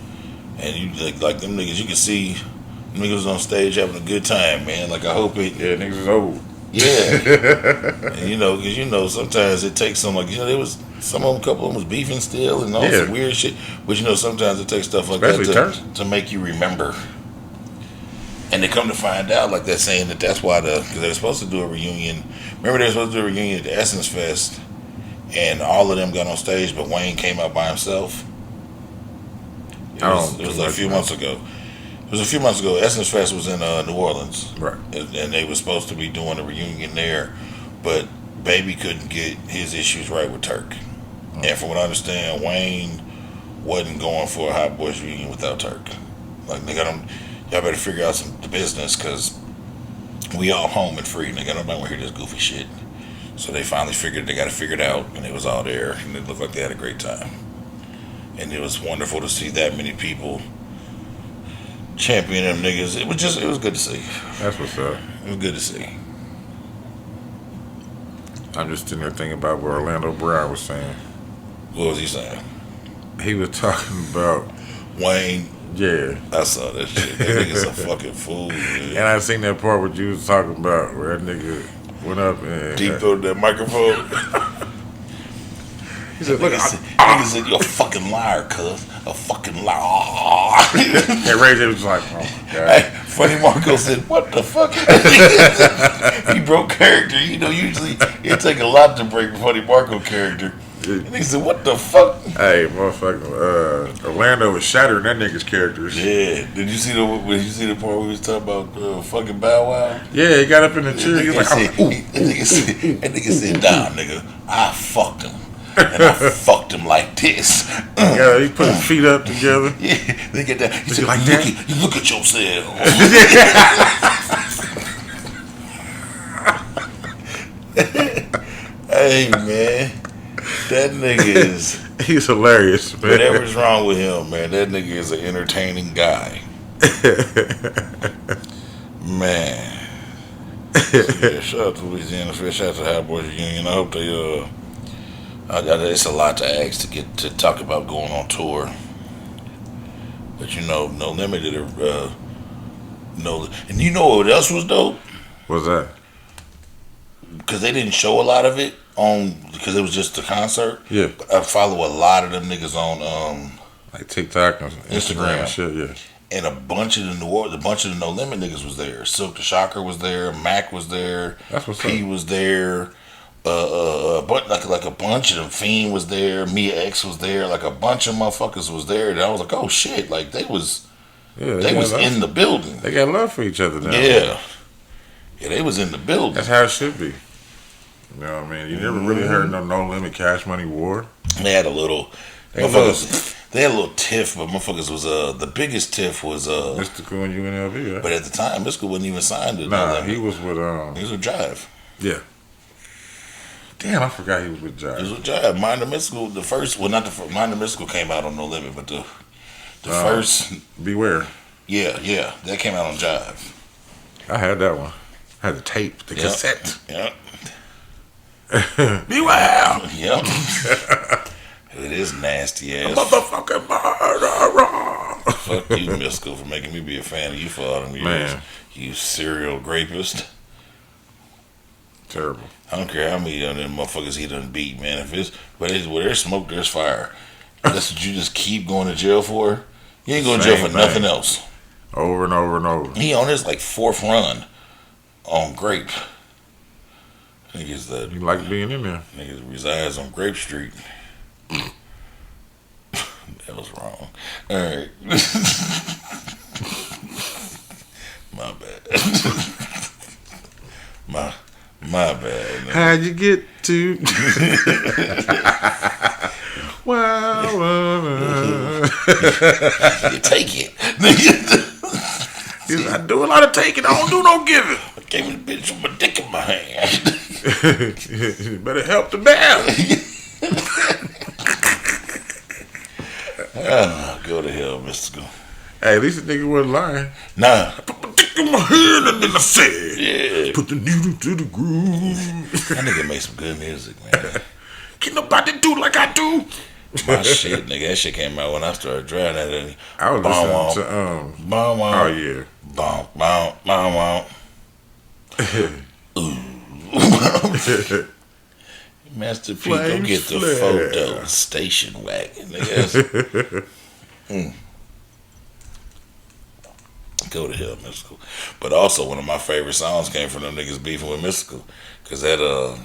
And you like them niggas, you can see them niggas on stage having a good time, man. Like I hope it, Yeah, niggas is old. yeah. And because sometimes it takes some there was some of them, a couple of them was beefing still and all Yeah. some weird shit. But sometimes it takes stuff like Especially that Turk. to make you remember. And they come to find out, like they're saying that's why because they were supposed to do a reunion. Remember they were supposed to do a reunion at the Essence Fest, and all of them got on stage, but Wayne came out by himself. It was like a few months ago. It was a few months ago. Essence Fest was in New Orleans, Right. and they were supposed to be doing a reunion there, but Baby couldn't get his issues right with Turk. And from what I understand, Wayne wasn't going for a Hot Boys reunion without Turk. Like y'all better figure out the business because we all home and free. Nigga, nobody want to hear this goofy shit. So they finally figured they got to figure it out, and it was all there, and it looked like they had a great time. And it was wonderful to see that many people champion them niggas. It was good to see. That's what's up. It was good to see. I'm just sitting there thinking about what Orlando Brown was saying. What was he saying? He was talking about, Wayne, yeah. I saw that shit. That nigga's a fucking fool, man. And I seen that part what you was talking about where that nigga went up and Deep throated that microphone. he said, look, Nigga said, you're a fucking liar, cuz. A fucking liar. and Ray J was just like, oh my God. Hey, Funny Marco said, what the fuck? He broke character. Usually it take a lot to break Funny Marco character. And he said, what the fuck? Hey, motherfucker, Orlando was shattering that nigga's characters. Yeah. Did you see the part where we was talking about fucking Bow Wow? Yeah, he got up in the chair. He was like, oh, That nigga said, damn, nigga, I fucked him. And I fucked him like this. yeah, he put his feet up together. Yeah, they get that. He said, like you look at yourself. Hey, man. That nigga is... He's hilarious, man. Whatever's wrong with him, man, that nigga is an entertaining guy. Man. Yeah, shout out to Louisiana Fish, shout out to Hot Boys Reunion. I hope they it's a lot to ask to get to talk about going on tour. But No Limit did and you know what else was dope? What's that? Because they didn't show a lot of it because it was just a concert. Yeah. But I follow a lot of them niggas on Like TikTok and Instagram. and shit, yeah. And a bunch of the No Limit niggas was there. Silk the Shocker was there. Mac was there. That's what's P up. was there. But like a bunch of them. Fiend was there. Mia X was there. Like a bunch of motherfuckers was there. And I was like, oh shit! Like they was in the building. They got love for each other now. Yeah, they was in the building. That's how it should be. You know what I mean? You never really heard No Limit Cash Money War. They had a little. They They had a little tiff, but motherfuckers was the biggest tiff was Mystical and UNLV, right? But at the time, Mystical wasn't even signed to No Nah, Limit. he was with He was with Jive. yeah. Damn, I forgot he was with He was Jive. with Jive. Mind the Mystical, the first, well, not the first, Mind the Mystical came out on No Limit, but the first, Beware. yeah, that came out on Jive. I had that one. I had the tape, the Yep. cassette. Yep. Beware. Yep. It is nasty ass. Motherfucking murderer. Fuck you, Mystical, for making me be a fan of you for all them years. Man. You serial rapist. Terrible. I don't care how many of them motherfuckers he done beat, man. If it's where there's smoke, there's fire. That's what you just keep going to jail for. You ain't going to jail for Same nothing thing. else. Over and over and over. He on his like fourth run on Grape. You like being in there. Niggas resides on Grape Street. That was wrong. All right. My bad. My bad. Man. How'd you get to? Wow. You take it. I do a lot of taking. I don't do no giving. I gave me the bitch with my dick in my hand. You better help the bear. Go to hell, Mystical. Hey, at least the nigga wasn't lying. Nah. Put my dick in my hand and then I said, Yeah. put the needle to the groove. That nigga make some good music, man. Can nobody do like I do? My shit, nigga. That shit came out when I started driving that. I was listening to Bow wow. oh yeah. Bow bow bow wow. Master P, go Flames get the flare. photo station wagon, nigga. Go to hell, Mystical. But also, one of my favorite songs came from them niggas beefing with Mystical. Because that,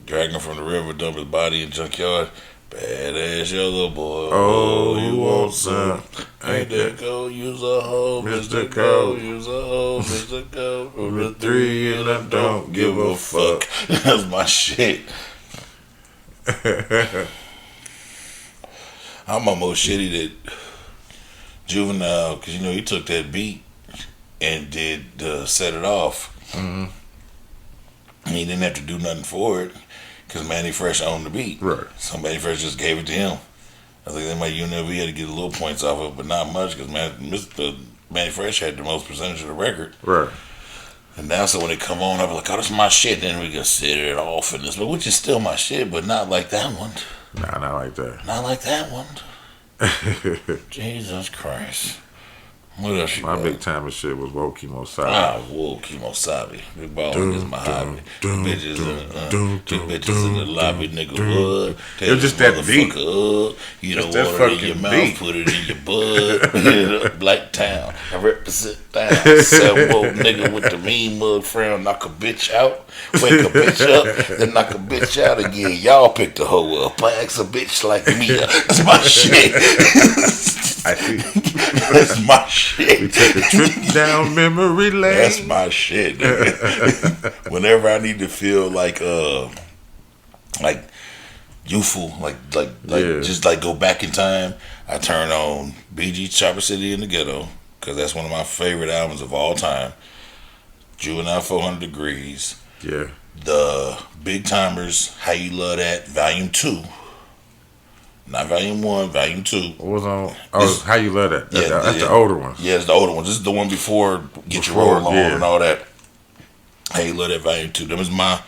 Dragging from the River, dump his body in junkyard. Badass yellow boy. Oh, you want some? Ain't that go? Use a hoe, Mr. Go. Use a hoe, Mr. Go. Over 3 and I don't give a fuck. That's my shit. I'm almost shitty that Juvenile, because he took that beat and did Set It Off. Mm-hmm. He didn't have to do nothing for it because Manny Fresh owned the beat. Right. So Manny Fresh just gave it to him. I think that might UNLV had to get a little points off of it, but not much because Manny Fresh had the most percentage of the record. Right. And now, so when it come on, I'll be like, oh, that's my shit. Then we can set it off in this, but which is still my shit, but not like that one. Nah, not like that. Not like that one. Jesus Christ. What else you My got? big time of shit was Wokimo Saga. Whoa, Kimosabi. Big ball is my hobby. Bitches in the lobby, nigga. What? It was just that beat. Up. You don't Just that want it in your fucking mouth, beat. put it in your butt. Black Town, I represent down. Seven nigga with the mean mug frown, knock a bitch out, wake a bitch up, then knock a bitch out again. Y'all pick the hoe up. I ask a bitch like me. That's my shit. I see. That's my We shit. took a trip down memory lane. That's my shit, nigga. Whenever I need to feel like youthful, like Yeah. just like go back in time, I turn on BG Chopper City in the Ghetto because that's one of my favorite albums of all time. Juvenile 400 Degrees, Yeah. the Big Timers, How You Love That, Volume 2. Not Volume 1, Volume 2. What was on? Oh, How You Love That. That's the older one. Yeah, it's the older one. This is the one before Get Your Before, Roll On yeah. and all that. How You Love That Volume 2. That was my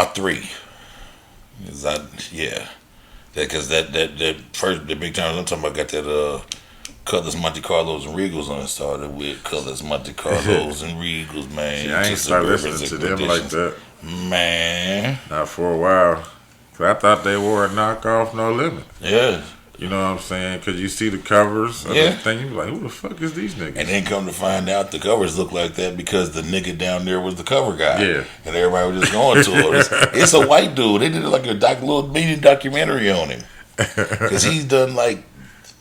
3. Because that first, the Big Timers I'm talking about got that Cutlass Monte Carlos and Regals on it. Started with Cutlass Monte Carlos and Regals, man. See, I ain't Just started suburban listening to them like conditions. that. Man. Not for a while. Cause I thought they were a knockoff No Limit. Yeah. You know what I'm saying? Because you see the covers of Yeah. the thing, you be like, who the fuck is these niggas? And then come to find out the covers look like that because the nigga down there was the cover guy. Yeah. And everybody was just going to it. It's a white dude. They did like a little mini documentary on him. Because he's done like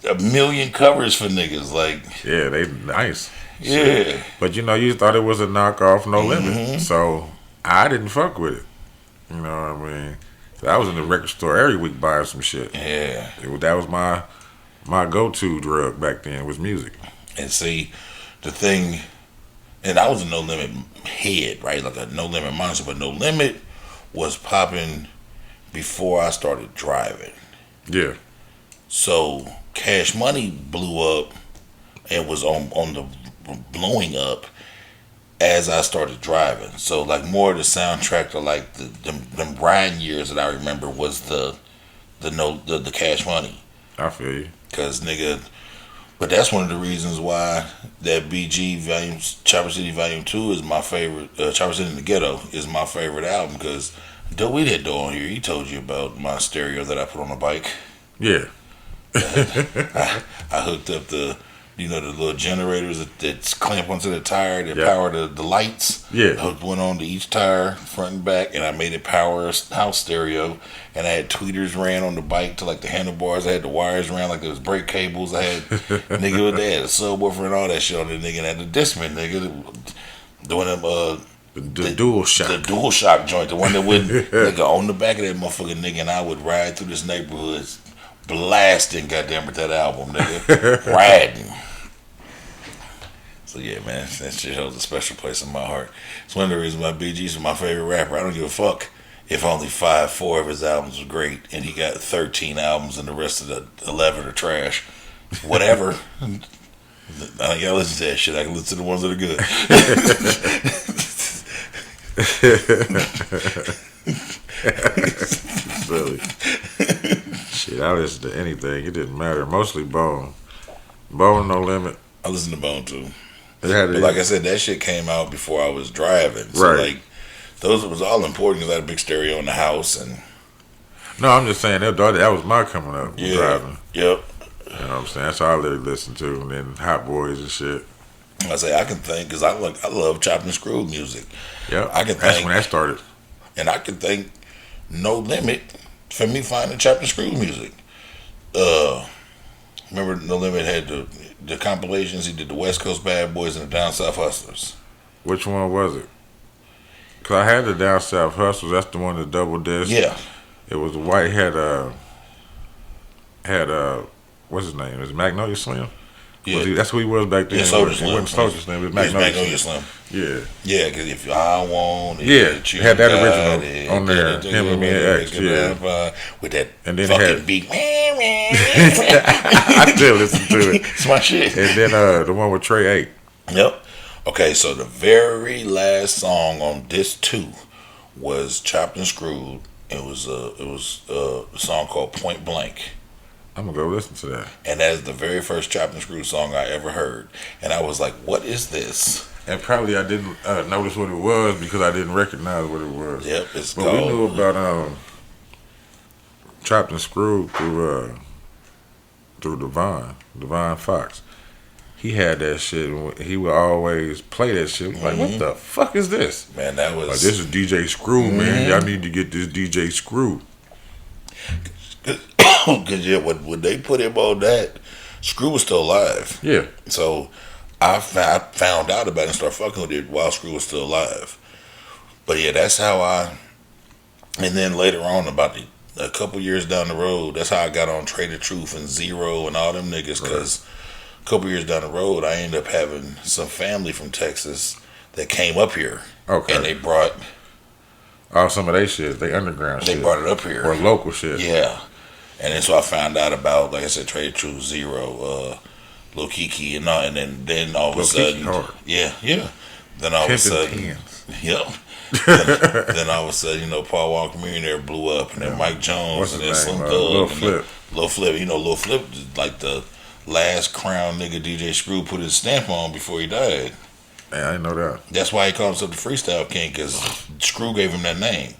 a million covers for niggas. Like, Yeah, they nice. yeah. But you thought it was a knockoff No Mm-hmm. Limit. So I didn't fuck with it. You know what I mean? So I was in the record store every week buying some shit. Yeah. That was my go-to drug back then was music. And see, the thing, and I was a No Limit head, right? Like a No Limit monster, but No Limit was popping before I started driving. Yeah. So Cash Money blew up and was on the blowing up as I started driving. So like more of the soundtrack to like them Brian years that I remember was the Cash Money. I feel you. Cause nigga, but that's one of the reasons why that BG Volume Chopper City Volume 2 is my favorite. Chopper City in the Ghetto is my favorite album because we did do on here. He told you about my stereo that I put on the bike. Yeah. I hooked up the little generators that clamp onto the tire that power the lights. Yeah. Hooked one on to each tire, front and back, and I made it power a house stereo. And I had tweeters ran on the bike to like the handlebars. I had the wires ran like there was brake cables. I had nigga with that, a subwoofer and all that shit on the nigga. And I had the Discman nigga doing them the dual shock. The dual shock joint, the one that would nigga on the back of that motherfucking nigga, and I would ride through this neighborhood blasting goddamn it that album, nigga. Riding. So yeah, man, that shit holds a special place in my heart. It's one of the reasons why BG's my favorite rapper. I don't give a fuck if only 4 of his albums were great and he got 13 albums and the rest of the 11 are trash. Whatever. I don't gotta listen to that shit. I can listen to the ones that are good. Really. Shit, I listened to anything. It didn't matter. Mostly Bone. Bone No Limit. I listen to Bone too. It had But like I said, that shit came out before I was driving. So right. like, those was all important because I had a big stereo in the house and. No, I'm just saying that was my coming up driving. Yep. You know what I'm saying? That's all I literally listened to, and then Hot Boys and shit. I say I can think because I love Chopped and Screwed music. Yeah, I can that's think, when that started. And I can thank No Limit for me finding Chopped and Screwed music. Remember No Limit had the compilations. He did the West Coast Bad Boys and the Down South Hustlers. Which one was it? Cause I had the Down South Hustlers. That's the one that double disc. Yeah, it was white. Had what's his name? Was it Magnolia Slim? yeah. That's who he was back then. Yeah, Soulja Slim. It wasn't Soulja Slim. It was Magnolia Slim. Yeah. Yeah, because if I want it, yeah, had that original on there. Him and me and X. Yeah. With that and then fucking beat. I still listen to it. It's my shit. And then the one with Trey 8. Yep. Okay, so the very last song on disc 2 was Chopped and Screwed. It was a song called Point Blank. I'm gonna go listen to that. And that is the very first Chopped and Screwed song I ever heard. And I was like, what is this? And probably I didn't notice what it was because I didn't recognize what it was. Yep, it's but called... we knew about Chopped and Screwed through Devon Fox. He had that shit, and he would always play that shit. Like, what the fuck is this? Man, that was... Like, this is DJ Screw, man. Y'all need to get this DJ Screw. Because yeah, when they put him on that, Screw was still alive. Yeah. So I found out about it and started fucking with it while Screw was still alive. But yeah, that's how I... And then later on, about a couple years down the road, that's how I got on Trader Truth and Zero and all them niggas. Because a couple years down the road, I ended up having some family from Texas that came up here. Okay. And they brought... some of they shit, they underground shit. They brought it up here. Or local shit. Yeah. And then so I found out about, like I said, Trader Truth, Zero, Lil Kiki, and all, and then all of a sudden, yeah. Then all of a sudden, yep. then all of a sudden, Paul Walker Millionaire blew up, and then Mike Jones, and then Slim Thug, Lil Flip. Lil Flip, Lil Flip, like the last crown nigga DJ Screw put his stamp on before he died. Man, I didn't know that. That's why he called himself the Freestyle King, because Screw gave him that name.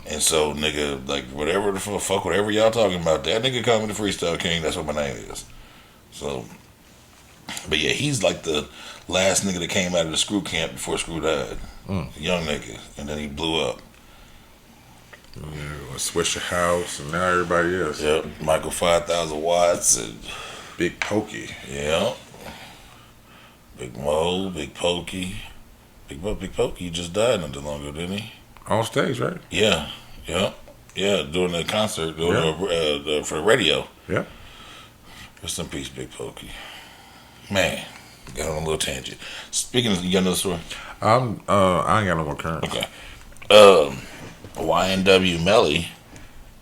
And so, nigga, like, whatever the fuck, whatever y'all talking about, that nigga called me the Freestyle King, that's what my name is. So, but yeah, he's like the last nigga that came out of the Screw camp before Screw died. Young nigga. And then he blew up. Yeah, Swisher House, and now everybody else. Yep, Michael 5,000 Watts, and Big Pokey. Yeah. Big Mo, Big Pokey. Big Pokey just died not too long ago, didn't he? On stage, right? Yeah, doing the concert, for the radio. Yeah. Rest in peace, Big Pokey. Man, got on a little tangent. Speaking of, you got another story? I ain't got no more current. Okay. YNW Melly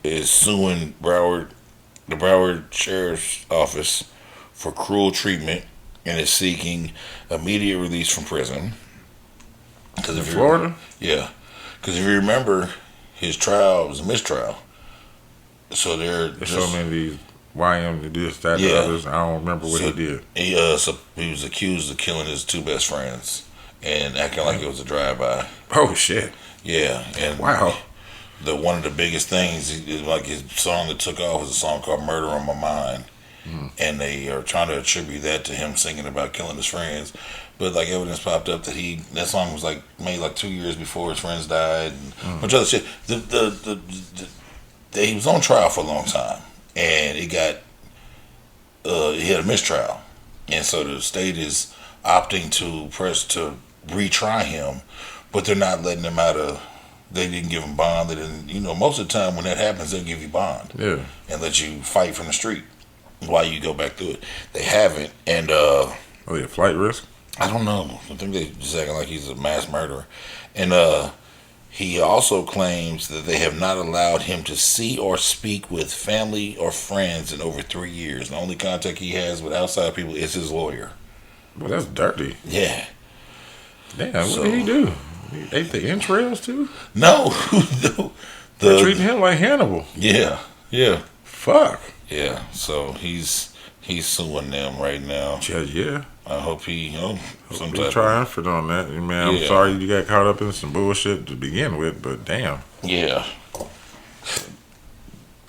is suing the Broward Sheriff's Office for cruel treatment and is seeking immediate release from prison. Because In Florida? Yeah, because if you remember, his trial was a mistrial. So There's so many of these YM this, that, the others. I don't remember what he did. He was accused of killing his two best friends and acting like it was a drive-by. Oh shit! Yeah, and Wow. One of the biggest things, like his song that took off was a song called "Murder on My Mind," and they are trying to attribute that to him singing about killing his friends. But like evidence popped up that that song was like made like 2 years before his friends died and a bunch of other shit. He was on trial for a long time, and he had a mistrial, and so the state is opting to retry him, but they're not letting him out of. They didn't give him bond. They didn't. Most of the time when that happens, they'll give you bond Yeah. and let you fight from the street while you go back through it. They haven't, and Oh yeah, flight risk. I don't know. I think they just acting like he's a mass murderer, and he also claims that they have not allowed him to see or speak with family or friends in over 3 years. The only contact he has with outside people is his lawyer. Well, that's dirty. Yeah. Damn, what did he do? He ate the entrails too? No. They're treating him like Hannibal. Yeah. Yeah. Fuck. Yeah. So he's suing them right now. Yeah. I hope he, Be triumphant on that. Man, I'm sorry you got caught up in some bullshit to begin with, but damn. Yeah.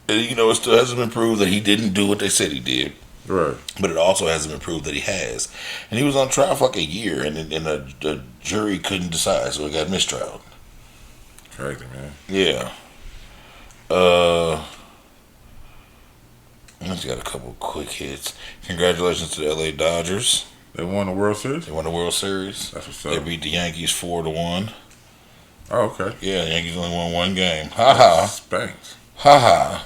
And, it still hasn't been proved that he didn't do what they said he did. Right. But it also hasn't been proved that he has. And he was on trial for like a year, and the jury couldn't decide, so he got mistrial. Crazy, man. Yeah. I just got a couple quick hits. Congratulations to the LA Dodgers. They won the World Series? They won the World Series. That's what's They up. beat the Yankees 4-1. Oh, okay. Yeah, the Yankees only won one game. Ha ha. Spanks. Ha ha.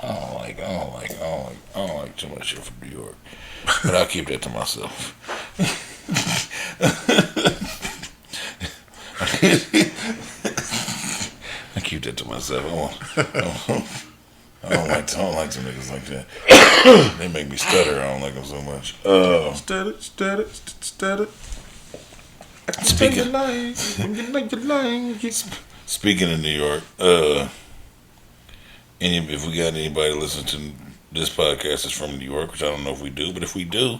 I don't like too much shit from New York. But I'll keep that to myself. I keep that to myself. I don't like some niggas like that. They make me stutter. I don't like them so much. Steady. Speaking of New York, if we got anybody listening to this podcast that's from New York, which I don't know if we do, but if we do,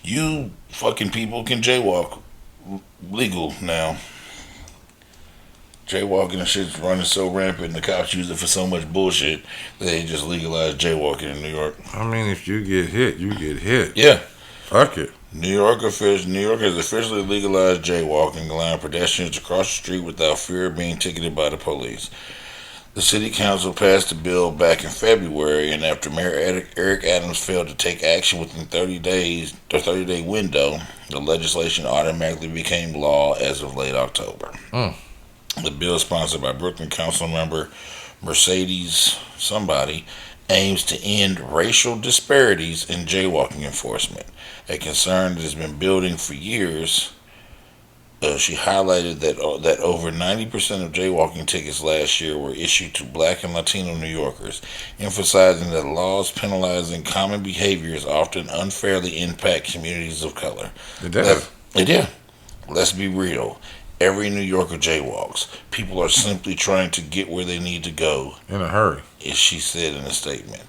you fucking people can jaywalk legal now. Jaywalking and shit's running so rampant, the cops use it for so much bullshit that they just legalized jaywalking in New York. I mean, if you get hit, you get hit. Yeah. Fuck it. New York has officially legalized jaywalking, allowing pedestrians to cross the street without fear of being ticketed by the police. The city council passed the bill back in February, and after Mayor Eric Adams failed to take action within 30-day window, the legislation automatically became law as of late October. The bill, sponsored by Brooklyn council member Mercedes somebody, aims to end racial disparities in jaywalking enforcement, a concern that has been building for years. She highlighted that over 90% of jaywalking tickets last year were issued to Black and Latino New Yorkers, emphasizing that laws penalizing common behaviors often unfairly impact communities of color. It does. Let's be real. Every New Yorker jaywalks. People are simply trying to get where they need to go, In a hurry. as she said in a statement.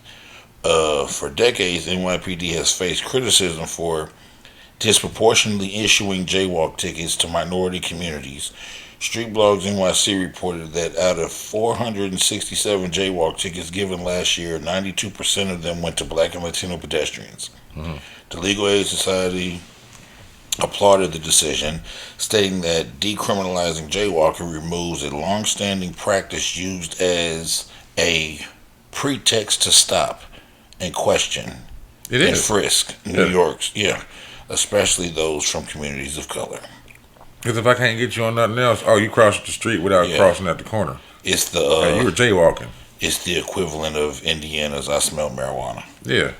For decades, NYPD has faced criticism for disproportionately issuing jaywalk tickets to minority communities. Street Blogs NYC reported that out of 467 jaywalk tickets given last year, 92% of them went to Black and Latino pedestrians. The Legal Aid Society applauded the decision, stating that decriminalizing jaywalking removes a long-standing practice used as a pretext to stop and question It and is. frisk New York's, especially those from communities of color. Because if I can't get you on nothing else, you crossed the street without crossing at the corner. It's you the were jaywalking. it's the equivalent of Indiana's "I smell marijuana." Yeah.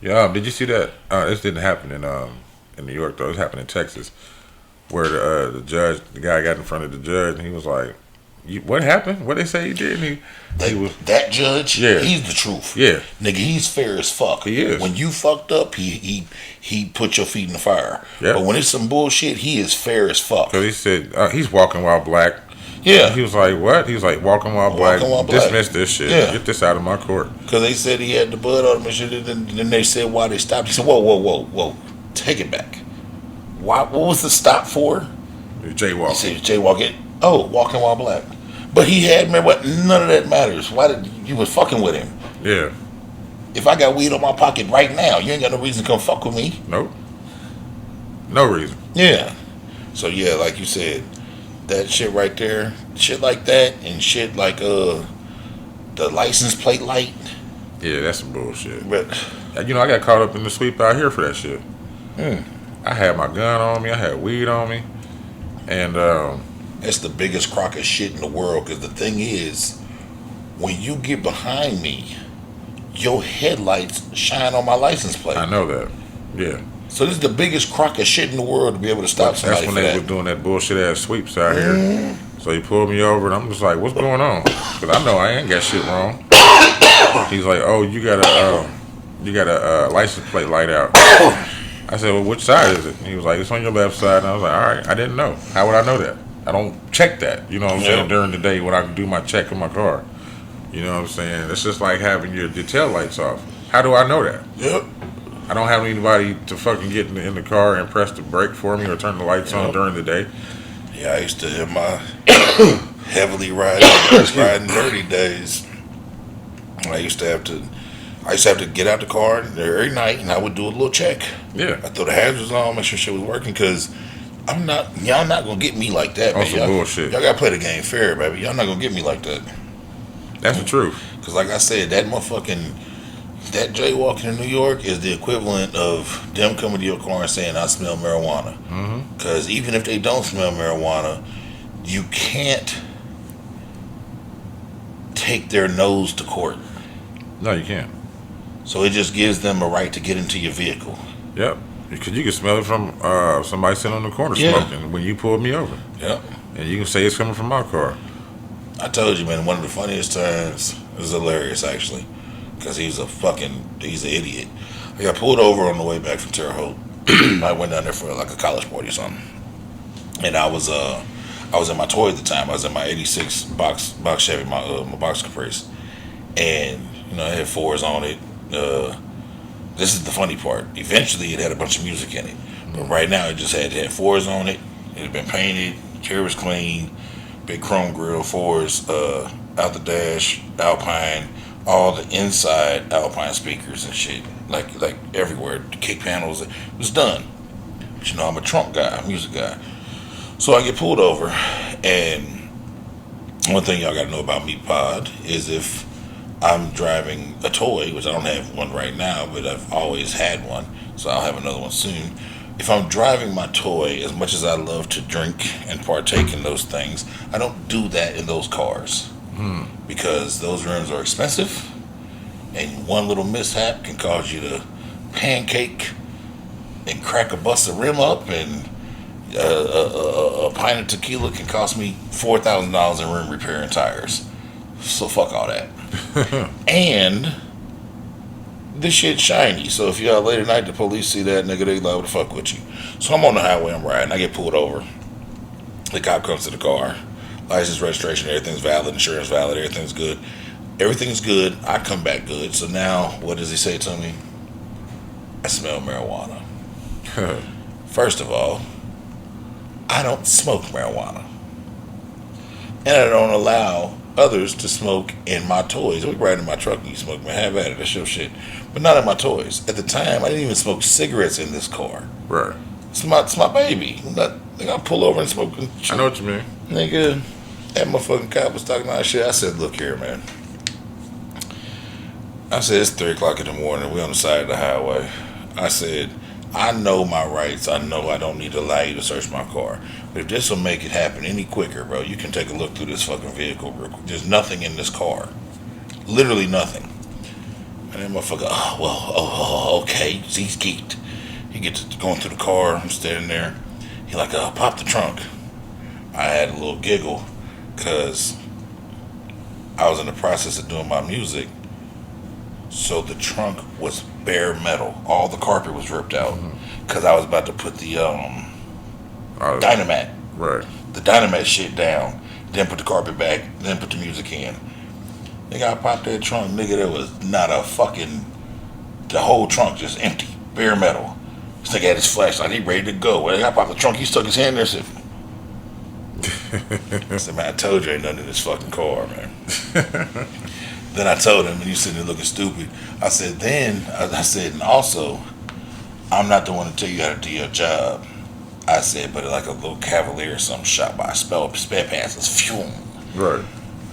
Yeah. Did you see that? This didn't happen in New York though. It happened in Texas. where the guy got in front of the judge, and he was like, "What happened? What they say he did?" And he was that judge. Yeah. He's the truth. Yeah. Nigga, he's fair as fuck. He is. When you fucked up, he put your feet in the fire. Yeah. But when it's some bullshit, he is fair as fuck. Because he said he's walking while black. Yeah. He was like, "What?" He was like, "Walking while black. Dismiss this shit. Yeah. Get this out of my court." Because they said he had the blood on him and shit. And then they said why they stopped. He said, whoa. Take it back. Why? What was the stop for? Jaywalking. He said jaywalking. Oh, walking while black. But he had, remember what? None of that matters. Why did you was fucking with him? Yeah. If I got weed on my pocket right now, you ain't got no reason to come fuck with me. Nope. No reason. Yeah. So yeah, like you said, that shit right there, shit like that, and shit like the license plate light. Yeah, that's some bullshit. But I got caught up in the sweep out here for that shit. I had my gun on me. I had weed on me, and that's the biggest crock of shit in the world. Because the thing is, when you get behind me, your headlights shine on my license plate. I know that. Yeah. So this is the biggest crock of shit in the world to be able to stop somebody. That's when for they that. was doing that bullshit ass sweeps out here. So he pulled me over, and I'm just like, "What's going on?" Because I know I ain't got shit wrong. He's like, "Oh, you got a license plate light out." I said, "Well, which side is it?" And he was like, "It's on your left side." And I was like, "All right, I didn't know. How would I know that? I don't check that. You know what I'm saying? During the day when I do my check in my car. You know what I'm saying? It's just like having your tail lights off. How do I know that? Yep. I don't have anybody to fucking get in the car and press the brake for me or turn the lights on during the day." Yeah, I used to have my heavily riding dirty days. I used to have to get out the car every night, and I would do a little check. Yeah. I throw the hazards on, make sure shit was working, because y'all not gonna get me like that, On man. some bullshit. Y'all gotta play the game fair, baby. Y'all not gonna get me like that. That's the truth. Because like I said, that jaywalking in New York is the equivalent of them coming to your car and saying, "I smell marijuana." Because even if they don't smell marijuana, you can't take their nose to court. No, you can't. So it just gives them a right to get into your vehicle. Yep. Because you can smell it from somebody sitting on the corner smoking when you pulled me over. Yep. And you can say it's coming from my car. I told you, man, one of the funniest times, it was hilarious actually, because he's an idiot. I got pulled over on the way back from Terre Haute. I went down there for like a college party or something. And I was in my toy at the time. I was in my '86 box Chevy, my box Caprice, and it had fours on it. This is the funny part. Eventually, it had a bunch of music in it, but right now it just had fours on it. It had been painted. Interior was clean. Big chrome grille, fours out the dash, Alpine, all the inside Alpine speakers and shit, like everywhere. The kick panels, it was done. But I'm a trunk guy, music guy. So I get pulled over, and one thing y'all gotta know about me, Pod, is if I'm driving a toy, which I don't have one right now, but I've always had one, so I'll have another one soon. If I'm driving my toy, as much as I love to drink and partake in those things, I don't do that in those cars. Because those rims are expensive, and one little mishap can cause you to pancake and crack a bust of rim up, and a pint of tequila can cost me $4,000 in rim repair and tires. So fuck all that. And this shit's shiny, so if you're out late at night, the police see that, nigga, they liable to fuck with you. So I'm on the highway, I'm riding, I get pulled over. The cop comes to the car. License, registration, everything's valid, insurance valid, everything's good. Everything's good, I come back good. So now, what does he say to me? I smell marijuana. First of all, I don't smoke marijuana. And I don't allow others to smoke in my toys. We ride in my truck and you smoke, man, have at it, that's your shit. But not in my toys. At the time, I didn't even smoke cigarettes in this car. Right. It's my baby. I pull over and smoke. I know what you mean. Nigga, that motherfucking cop was talking about shit. I said, look here, man. I said, it's 3 o'clock in the morning. We on the side of the highway. I said, I know my rights. I know I don't need to allow you to search my car. But if this will make it happen any quicker, bro, you can take a look through this fucking vehicle real quick. There's nothing in this car. Literally nothing. And that motherfucker, okay. He's geeked. He gets to going through the car. I'm standing there. He like, pop the trunk. I had a little giggle because I was in the process of doing my music. So the trunk was bare metal. All the carpet was ripped out because I was about to put the Dynamat, Right. the Dynamat shit down. Then put the carpet back. Then put the music in. Nigga, I popped that trunk. Nigga, there was not a fucking. The whole trunk just empty, bare metal. This nigga had his flashlight. He ready to go. When I popped the trunk, he stuck his hand there and said, man, I told you ain't nothing in this fucking car, man. Then I told him, and he's sitting there looking stupid. I said, and also, I'm not the one to tell you how to do your job. I said, but like a little Cavalier or something shot by a spare passes, phew. Right.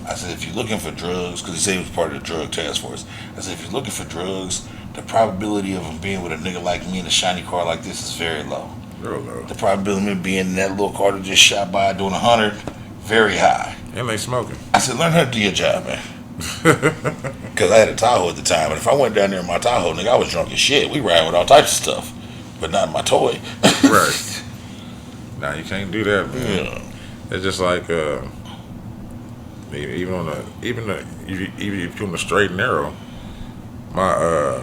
I said, if you're looking for drugs, because he said he was part of the drug task force. I said, if you're looking for drugs, the probability of him being with a nigga like me in a shiny car like this is very low. Real low. The probability of him being in that little car that just shot by doing 100, very high. And they smoking. I said, learn how to do your job, man. Because I had a Tahoe at the time, and if I went down there in my Tahoe, nigga, I was drunk as shit. We riding with all types of stuff, but not my toy. Right. Nah, you can't do that, man. Yeah. It's just like even if you're on the straight and narrow. My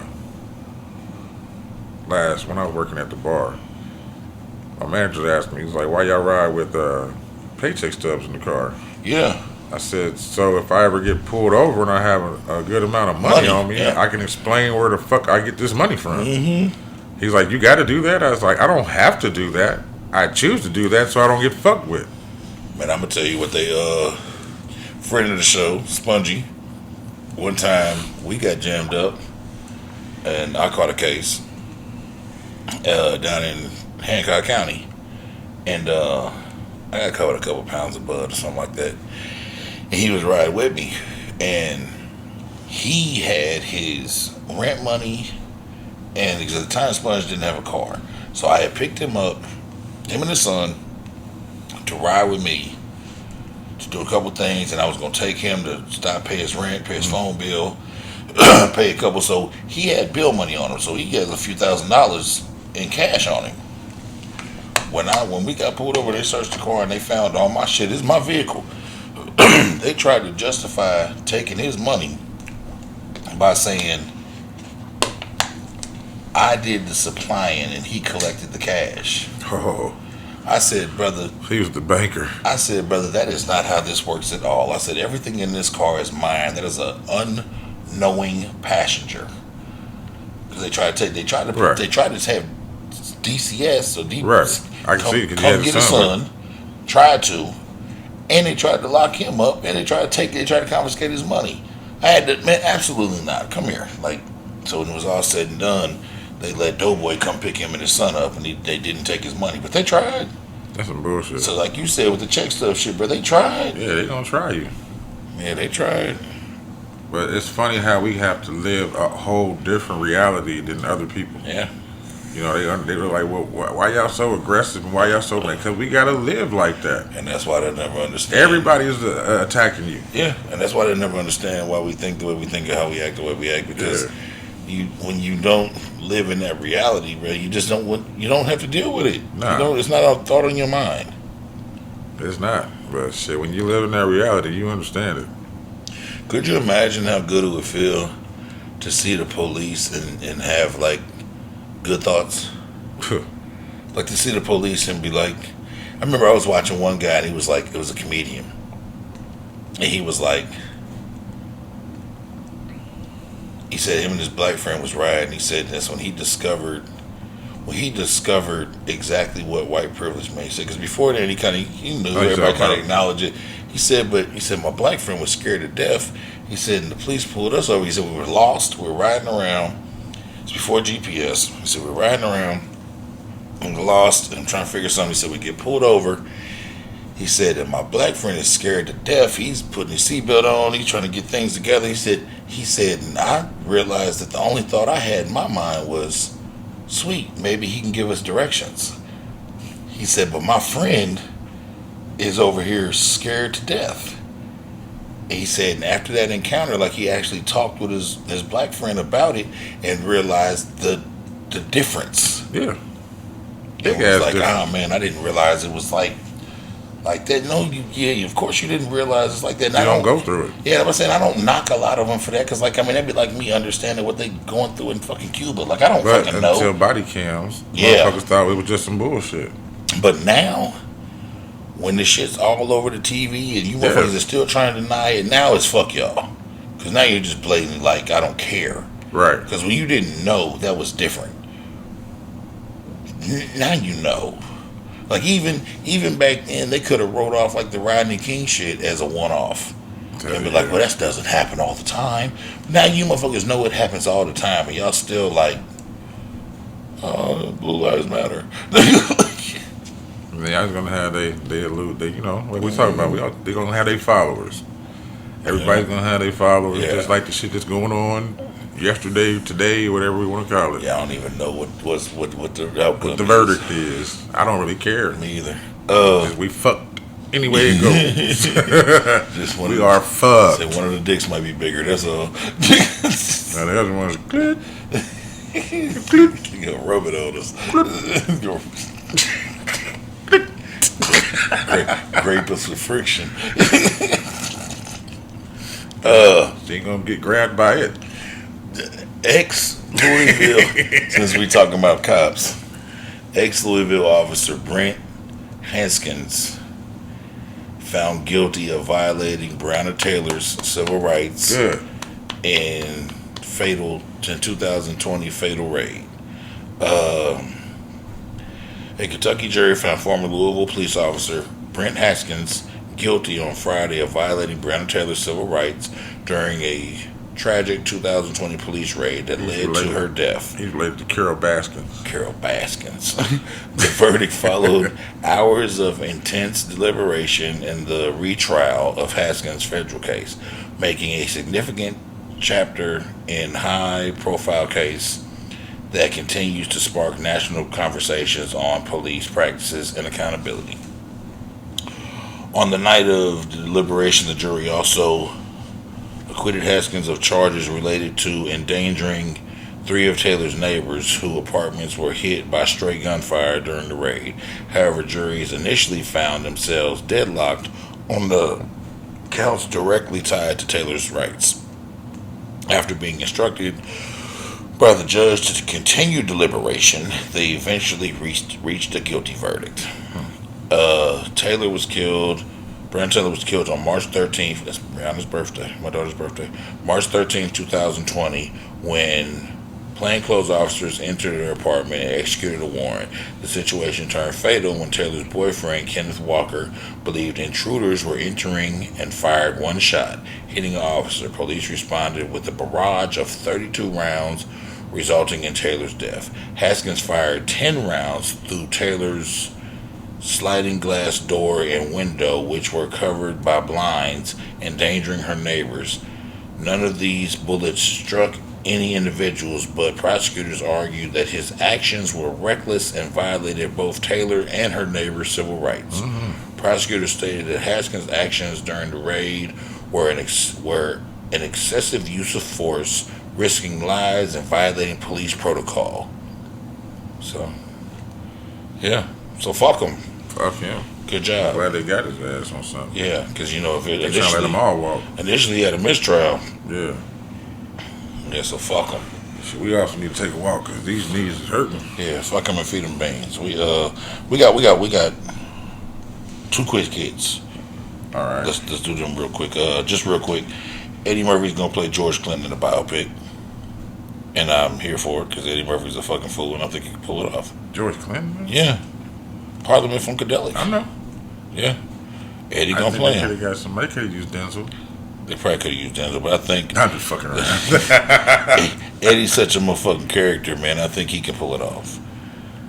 when I was working at the bar, my manager asked me, he's like, "Why y'all ride with paycheck stubs in the car?" Yeah. I said, "So if I ever get pulled over and I have a good amount of money on me, yeah. I can explain where the fuck I get this money from." Mm-hmm. He's like, "You got to do that?" I was like, "I don't have to do that. I choose to do that so I don't get fucked with." Man, I'm gonna tell you what they friend of the show, Spongy. One time we got jammed up, and I caught a case down in Hancock County, and I got caught with a couple pounds of bud or something like that. And he was riding with me, and he had his rent money, and because at the time Sponge didn't have a car, so I had picked him up, him and his son, to ride with me to do a couple things, and I was going to take him to stop, pay his rent, pay his phone bill, pay a couple. So he had bill money on him, so he has a few $1,000s in cash on him. When we got pulled over, they searched the car and they found all my shit. This is my vehicle. They tried to justify taking his money by saying I did the supplying and he collected the cash. Oh, I said, brother, he was the banker. I said, brother, that is not how this works at all. I said, everything in this car is mine. That is an unknowing passenger. Because they tried to have DCS or D. Right. I can see, 'cause he had come a get his son. son. Tried to, and they tried to lock him up, and they tried to confiscate his money. I had to, man, absolutely not. Come here, like. So when it was all said and done, they let Doughboy come pick him and his son up, and they didn't take his money, but they tried. That's some bullshit. So like you said with the check stuff shit, bro, they tried. Yeah, they gonna try you. Yeah, they tried. But it's funny how we have to live a whole different reality than other people. Yeah. You know, they were like, well, why y'all so aggressive and why y'all so mad? Because we got to live like that. And that's why they never understand. Everybody is attacking you. Yeah, and that's why they never understand why we think the way we think or how we act the way we act. Because when you don't live in that reality, bro, you just don't have to deal with it. Nah. It's not a thought on your mind. It's not. But shit, when you live in that reality, you understand it. Could you imagine how good it would feel to see the police and have like good thoughts? Like to see the police and be like, I remember I was watching one guy and he was like, it was a comedian, and he was like, he said him and his black friend was riding. He said that's when he discovered exactly what white privilege meant. He said because before then he knew, everybody kind of acknowledged it. He said my black friend was scared to death. He said and the police pulled us over. He said we were lost. We were riding around. It's before GPS. He said we're riding around and lost and trying to figure something. He said we get pulled over. He said that my black friend is scared to death. He's putting his seatbelt on. He's trying to get things together. He said, and I realized that the only thought I had in my mind was, sweet, maybe he can give us directions. He said, but my friend is over here scared to death. And he said, and after that encounter, like he actually talked with his black friend about it and realized the difference. Yeah. Big It was ass like, difference. oh man, I didn't realize it was like that. No, of course you didn't realize it's like that. And You I don't don't. go through it. Yeah, I'm saying I don't knock a lot of them for that because, like, I mean, that'd be like me understanding what they going through in fucking Cuba. Like, I don't But fucking until know. body cams, Yeah. motherfuckers thought it was just some bullshit. But now, when the shit's all over the TV and you Yeah. motherfuckers are still trying to deny it, now it's fuck y'all. Because now you're just blatantly like, I don't care. Right. Because when you didn't know, that was different. Now you know. Like even back then, they could have wrote off like the Rodney King shit as a one-off. And be like, well, that doesn't happen all the time. Now you motherfuckers know it happens all the time, and y'all still like, Blue Lives Matter. They always gonna have they allude they like we talk about they gonna have their followers. Everybody's gonna have their followers, Yeah. just like the shit that's going on yesterday, today, whatever we want to call it. Yeah, I don't even know what the outcome What the is. verdict is, I don't really care. Me either. 'Cause we fucked anyway it goes. Just one We of are the, fucked. say one of the dicks might be bigger. That's all. Now the other one's clit. You gonna rub it on us. Grape us with friction. She ain't gonna get grabbed by it. Ex Louisville, since we talking about cops, ex Louisville officer Brent Haskins found guilty of violating Breonna Taylor's civil rights Good. in 2020 fatal raid. A Kentucky jury found former Louisville police officer Brent Haskins guilty on Friday of violating Breonna Taylor's civil rights during a tragic 2020 police raid that led to her death. He's related to Carol Baskins. Carol Baskins. The verdict followed hours of intense deliberation in the retrial of Haskins' federal case, making a significant chapter in high-profile case that continues to spark national conversations on police practices and accountability. On the night of the deliberation, the jury also acquitted Haskins of charges related to endangering 3 of Taylor's neighbors whose apartments were hit by stray gunfire during the raid. However, juries initially found themselves deadlocked on the counts directly tied to Taylor's rights. After being instructed by the judge to continue deliberation, they eventually reached a guilty verdict. Taylor was killed. Breonna Taylor was killed on March 13th. That's Brianna's birthday, my daughter's birthday. March 13th, 2020, when plainclothes officers entered her apartment and executed a warrant. The situation turned fatal when Taylor's boyfriend, Kenneth Walker, believed intruders were entering and fired one shot, hitting an officer. Police responded with a barrage of 32 rounds, resulting in Taylor's death. Haskins fired 10 rounds through Taylor's sliding glass door and window, which were covered by blinds, endangering her neighbors. None of these bullets struck any individuals, but prosecutors argued that his actions were reckless and violated both Taylor and her neighbors' civil rights. Prosecutors stated that Haskins' actions during the raid were an excessive use of force, risking lives and violating police protocol. So, yeah. So fuck him. Fuck him. Good job. Glad they got his ass on something. Yeah, because if it They trying to let them all walk. initially he had a mistrial. Yeah. Yeah, so fuck him. Shit, we also need to take a walk because these knees is hurting. Yeah, fuck him and feed him beans. We got 2 quick hits. All right. Let's do them real quick. Just real quick. Eddie Murphy's gonna play George Clinton in the biopic, and I'm here for it because Eddie Murphy's a fucking fool, and I think he can pull it off. George Clinton? Man? Yeah, Parliament Funkadelic. I know. Yeah, Eddie I gonna think play they him. could have got somebody. They could have used Denzel. They probably could have used Denzel, but I think I'm just fucking around. Eddie's such a motherfucking character, man. I think he can pull it off.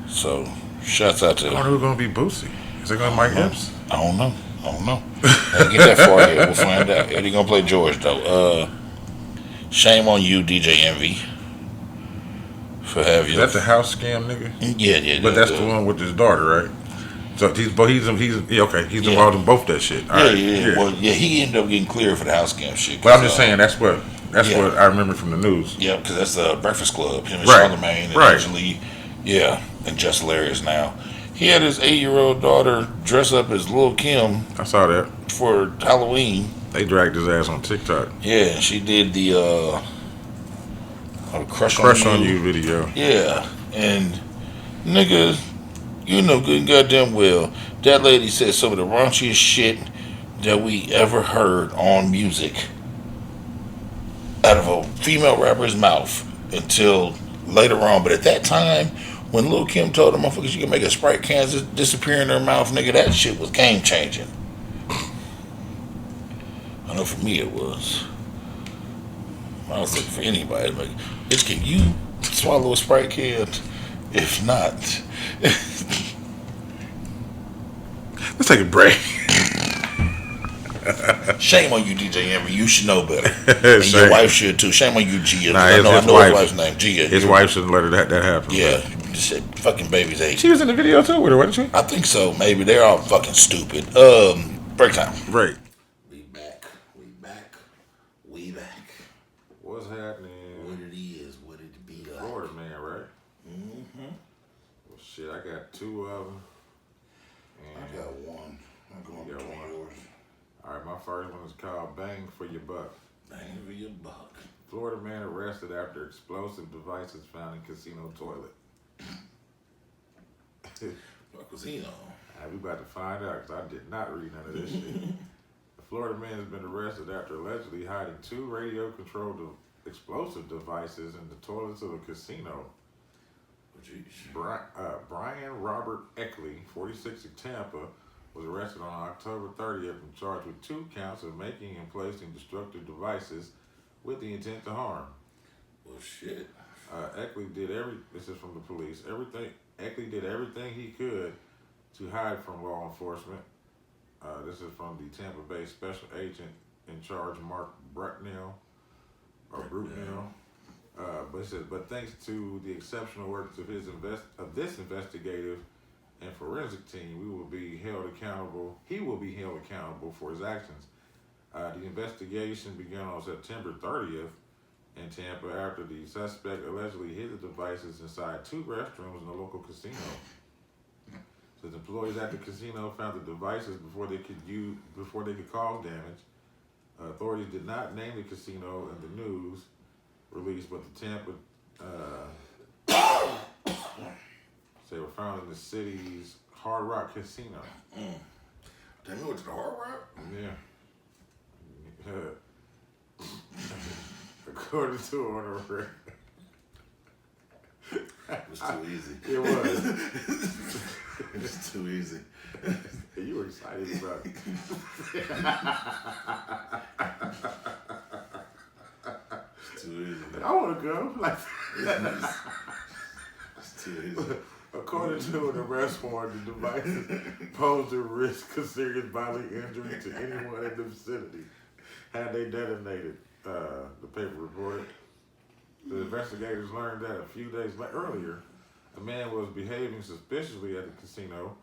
So, shouts out to I wonder who's going to be Boosie. Is it going to be Mike Epps? I don't know. I ain't get that far yet. We'll find out. Eddie gonna play George though. Shame on you, DJ Envy, for having Is that the house scam nigga? Yeah. But that's the one with his daughter, right? So he's involved in both that shit. All right, Yeah. Well, yeah, he ended up getting cleared for the house scam shit. But I'm just saying that's what Yeah. I remember from the news. Yeah, because that's the Breakfast Club. Him and Right, Charlamagne and right. Angela. Yeah. and just hilarious now. He had his 8-year-old daughter dress up as Lil Kim I saw that. for Halloween. They dragged his ass on TikTok. Yeah, she did the crush, Crush on you video. Yeah, and nigga, you know good and goddamn well that lady said some of the raunchiest shit that we ever heard on music out of a female rapper's mouth until later on. But at that time, when Lil Kim told the motherfuckers she could make a Sprite can disappear in their mouth, nigga, that shit was game changing. I know for me it was. I don't think for anybody. Like, bitch, can you swallow a Sprite can? If not, Let's take a break. shame on you, DJ Envy. You should know better. And Shame. your wife should too. Shame on you, Gia. Nah, I know his his wife- wife's name, Gia. His wife shouldn't let that happen. Yeah, you just said fucking baby's age. She was in the video too with her, wasn't she? I think so. Maybe they're all fucking stupid. Break time. Right. We back. We back. We back. What's happening? What it is. What it be like. Florida man, right? Mm-hmm. Well, shit, I got two of them. I got one. I'm going You got between one. yours. All right, my first one is called "Bang for Your Buck." Bang for your buck. Florida man arrested after explosive devices found in casino toilet. What was he on? We about to find out because I did not read none of this shit. The Florida man has been arrested after allegedly hiding two radio-controlled explosive devices in the toilets of a casino. Brian Robert Eckley, 46 of Tampa, was arrested on October 30th and charged with 2 counts of making and placing destructive devices with the intent to harm. Well, shit. Eckley did this is from the police, Eckley did everything he could to hide from law enforcement. This is from the Tampa Bay Special Agent in charge, Mark Brutnell. But it says, but thanks to the exceptional work of this investigative and forensic team, he will be held accountable for his actions. The investigation began on September 30th in Tampa after the suspect allegedly hid the devices inside 2 restrooms in a local casino. Says employees at the casino found the devices before they could cause damage. Authorities did not name the casino in the news release, but the Tampa they were found in the city's Hard Rock Casino. They knew it's the Hard Rock? Yeah. According to one of her. It was too easy. It was. It was too easy. You were excited about it. It's too easy. I want to go. Like, it's too easy. according to an arrest warrant, the devices posed a risk of serious bodily injury to anyone in the vicinity had they detonated, the paper reported. The investigators learned that a few days earlier, a man was behaving suspiciously at the casino.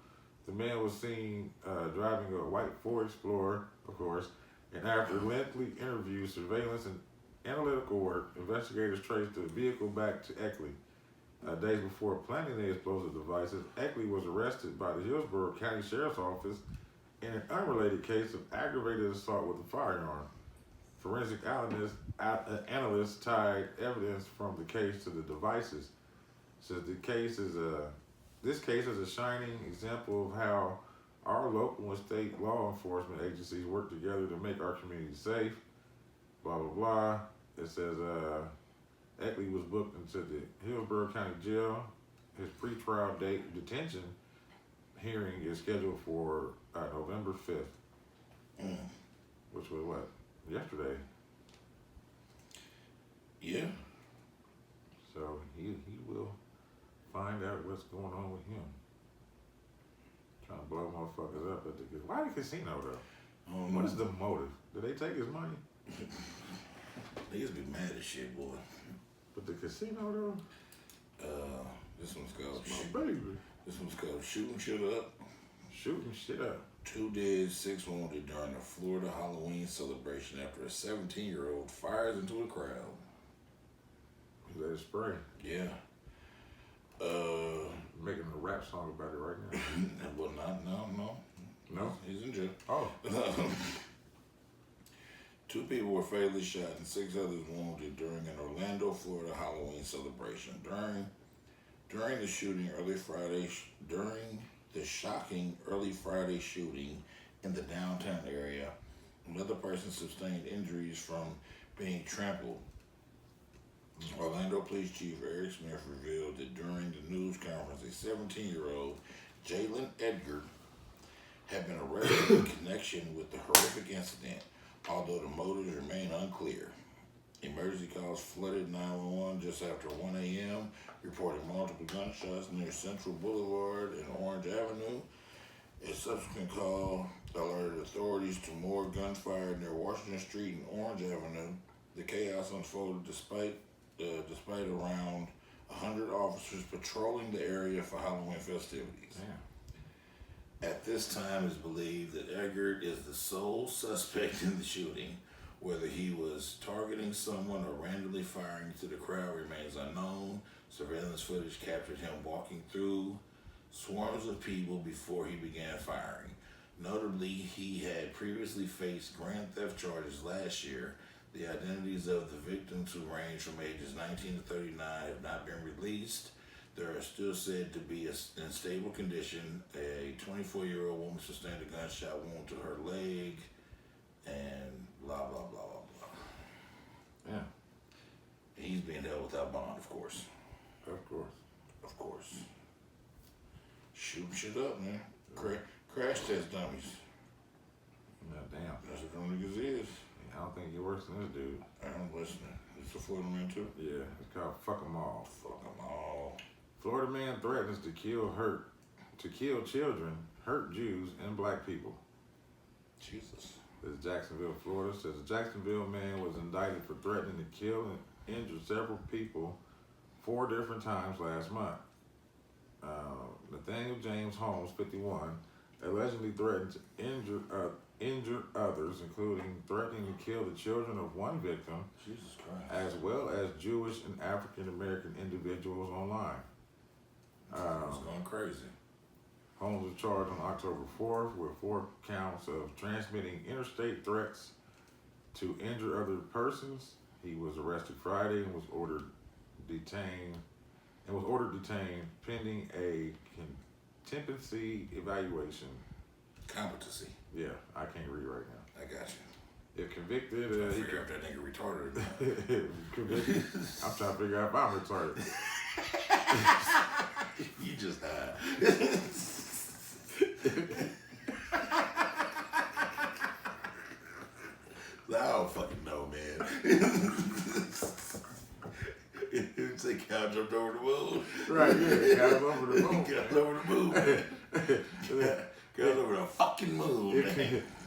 The man was seen driving a white Ford Explorer, of course, and after lengthy interviews, surveillance, and analytical work, investigators traced the vehicle back to Eckley. Days before planting the explosive devices, Eckley was arrested by the Hillsborough County Sheriff's Office in an unrelated case of aggravated assault with a firearm. Forensic analysts tied evidence from the case to the devices. Says this case is a shining example of how our local and state law enforcement agencies work together to make our community safe. Blah blah blah. It says Eckley was booked into the Hillsborough County Jail. His pretrial detention hearing is scheduled for November 5th, which was what? Yesterday. Yeah. So he will find out what's going on with him. Trying to blow motherfuckers up at the why the casino though? What is the motive? Did they take his money? Niggas be mad as shit, boy. But the casino though? This one's called My baby. This one's called Shooting Shit Up. Shooting shit up. 2 dead, 6 wounded during a Florida Halloween celebration after a 17-year-old fires into a crowd. He let it spray. Yeah. Making a rap song about it right now. Well, no. No? He's in jail. Oh. 2 people were fatally shot and 6 others wounded during an Orlando, Florida Halloween celebration. During the shocking early Friday shooting in the downtown area, another person sustained injuries from being trampled. Orlando Police Chief Eric Smith revealed that during the news conference, a 17-year-old Jalen Edgar had been arrested in connection with the horrific incident, although the motives remain unclear. Emergency calls flooded 911 just after 1 a.m., reporting multiple gunshots near Central Boulevard and Orange Avenue. A subsequent call alerted authorities to more gunfire near Washington Street and Orange Avenue. The chaos unfolded despite around 100 officers patrolling the area for Halloween festivities. Damn. At this time, it's believed that Eggert is the sole suspect in the shooting. Whether he was targeting someone or randomly firing to the crowd remains unknown. Surveillance footage captured him walking through swarms of people before he began firing. Notably, he had previously faced grand theft charges last year. The identities of the victims, who range from ages 19 to 39, have not been released. They are still said to be in stable condition. A 24-year-old woman sustained a gunshot wound to her leg, and blah, blah, blah, blah, blah. Yeah. He's being held without bond, of course. Of course. Of course. Shooting shit up, man. Crash test dummies. Yeah, damn. That's what them niggas is. I don't think you're worse than this dude. I'm listening. It's a Florida man, too? Yeah, it's called Fuck 'Em All. Fuck them all. Florida man threatens to kill children, hurt Jews, and black people. Jesus. This is Jacksonville, Florida. Says a Jacksonville man was indicted for threatening to kill and injure several people 4 different times last month. Nathaniel James Holmes, 51, allegedly threatened to injure others, including threatening to kill the children of one victim, Jesus Christ. as well as Jewish and African American individuals online. It's going crazy. Holmes was charged on October 4th with 4 counts of transmitting interstate threats to injure other persons. He was arrested Friday and was ordered detained pending a competency evaluation. Competency. Yeah, I can't read right now. I got you. If convicted, I figure out that nigga retarded or not. convicted, I'm trying to figure out if I'm retarded. You just high. I don't fucking know, man. Say cow jumped over the moon. Right, yeah, got him over the moon. Got over the moon. Got over the fucking moon.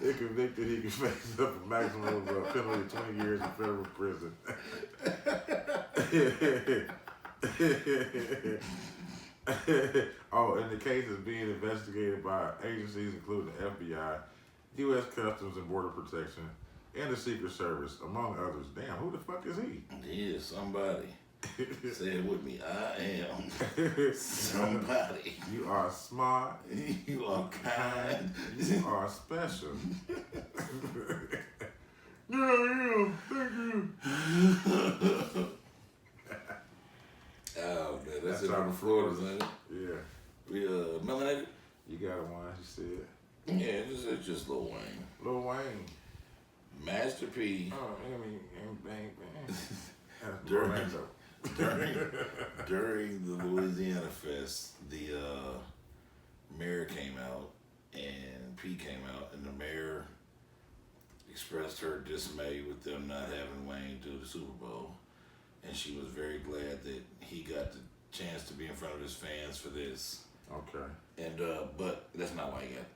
If convicted, he can face up a maximum penalty of 20 years in federal prison. Oh, and the case is being investigated by agencies including the FBI, U.S. Customs and Border Protection, and the Secret Service, among others. Damn, who the fuck is he? He is somebody. Say it with me. I am somebody. You are smart. You are kind. You are special. Yeah, thank you. Oh man, that's it our from Florida, ain't it? Yeah. We melanated. You got a one, you said. Yeah, it's just Lil Wayne. Lil Wayne. Master P. Oh, I mean, bang, bang. During the Louisiana Fest, the mayor came out and P came out, and the mayor expressed her dismay with them not having Wayne do the Super Bowl, and she was very glad that he got the chance to be in front of his fans for this. Okay. And but that's not why he got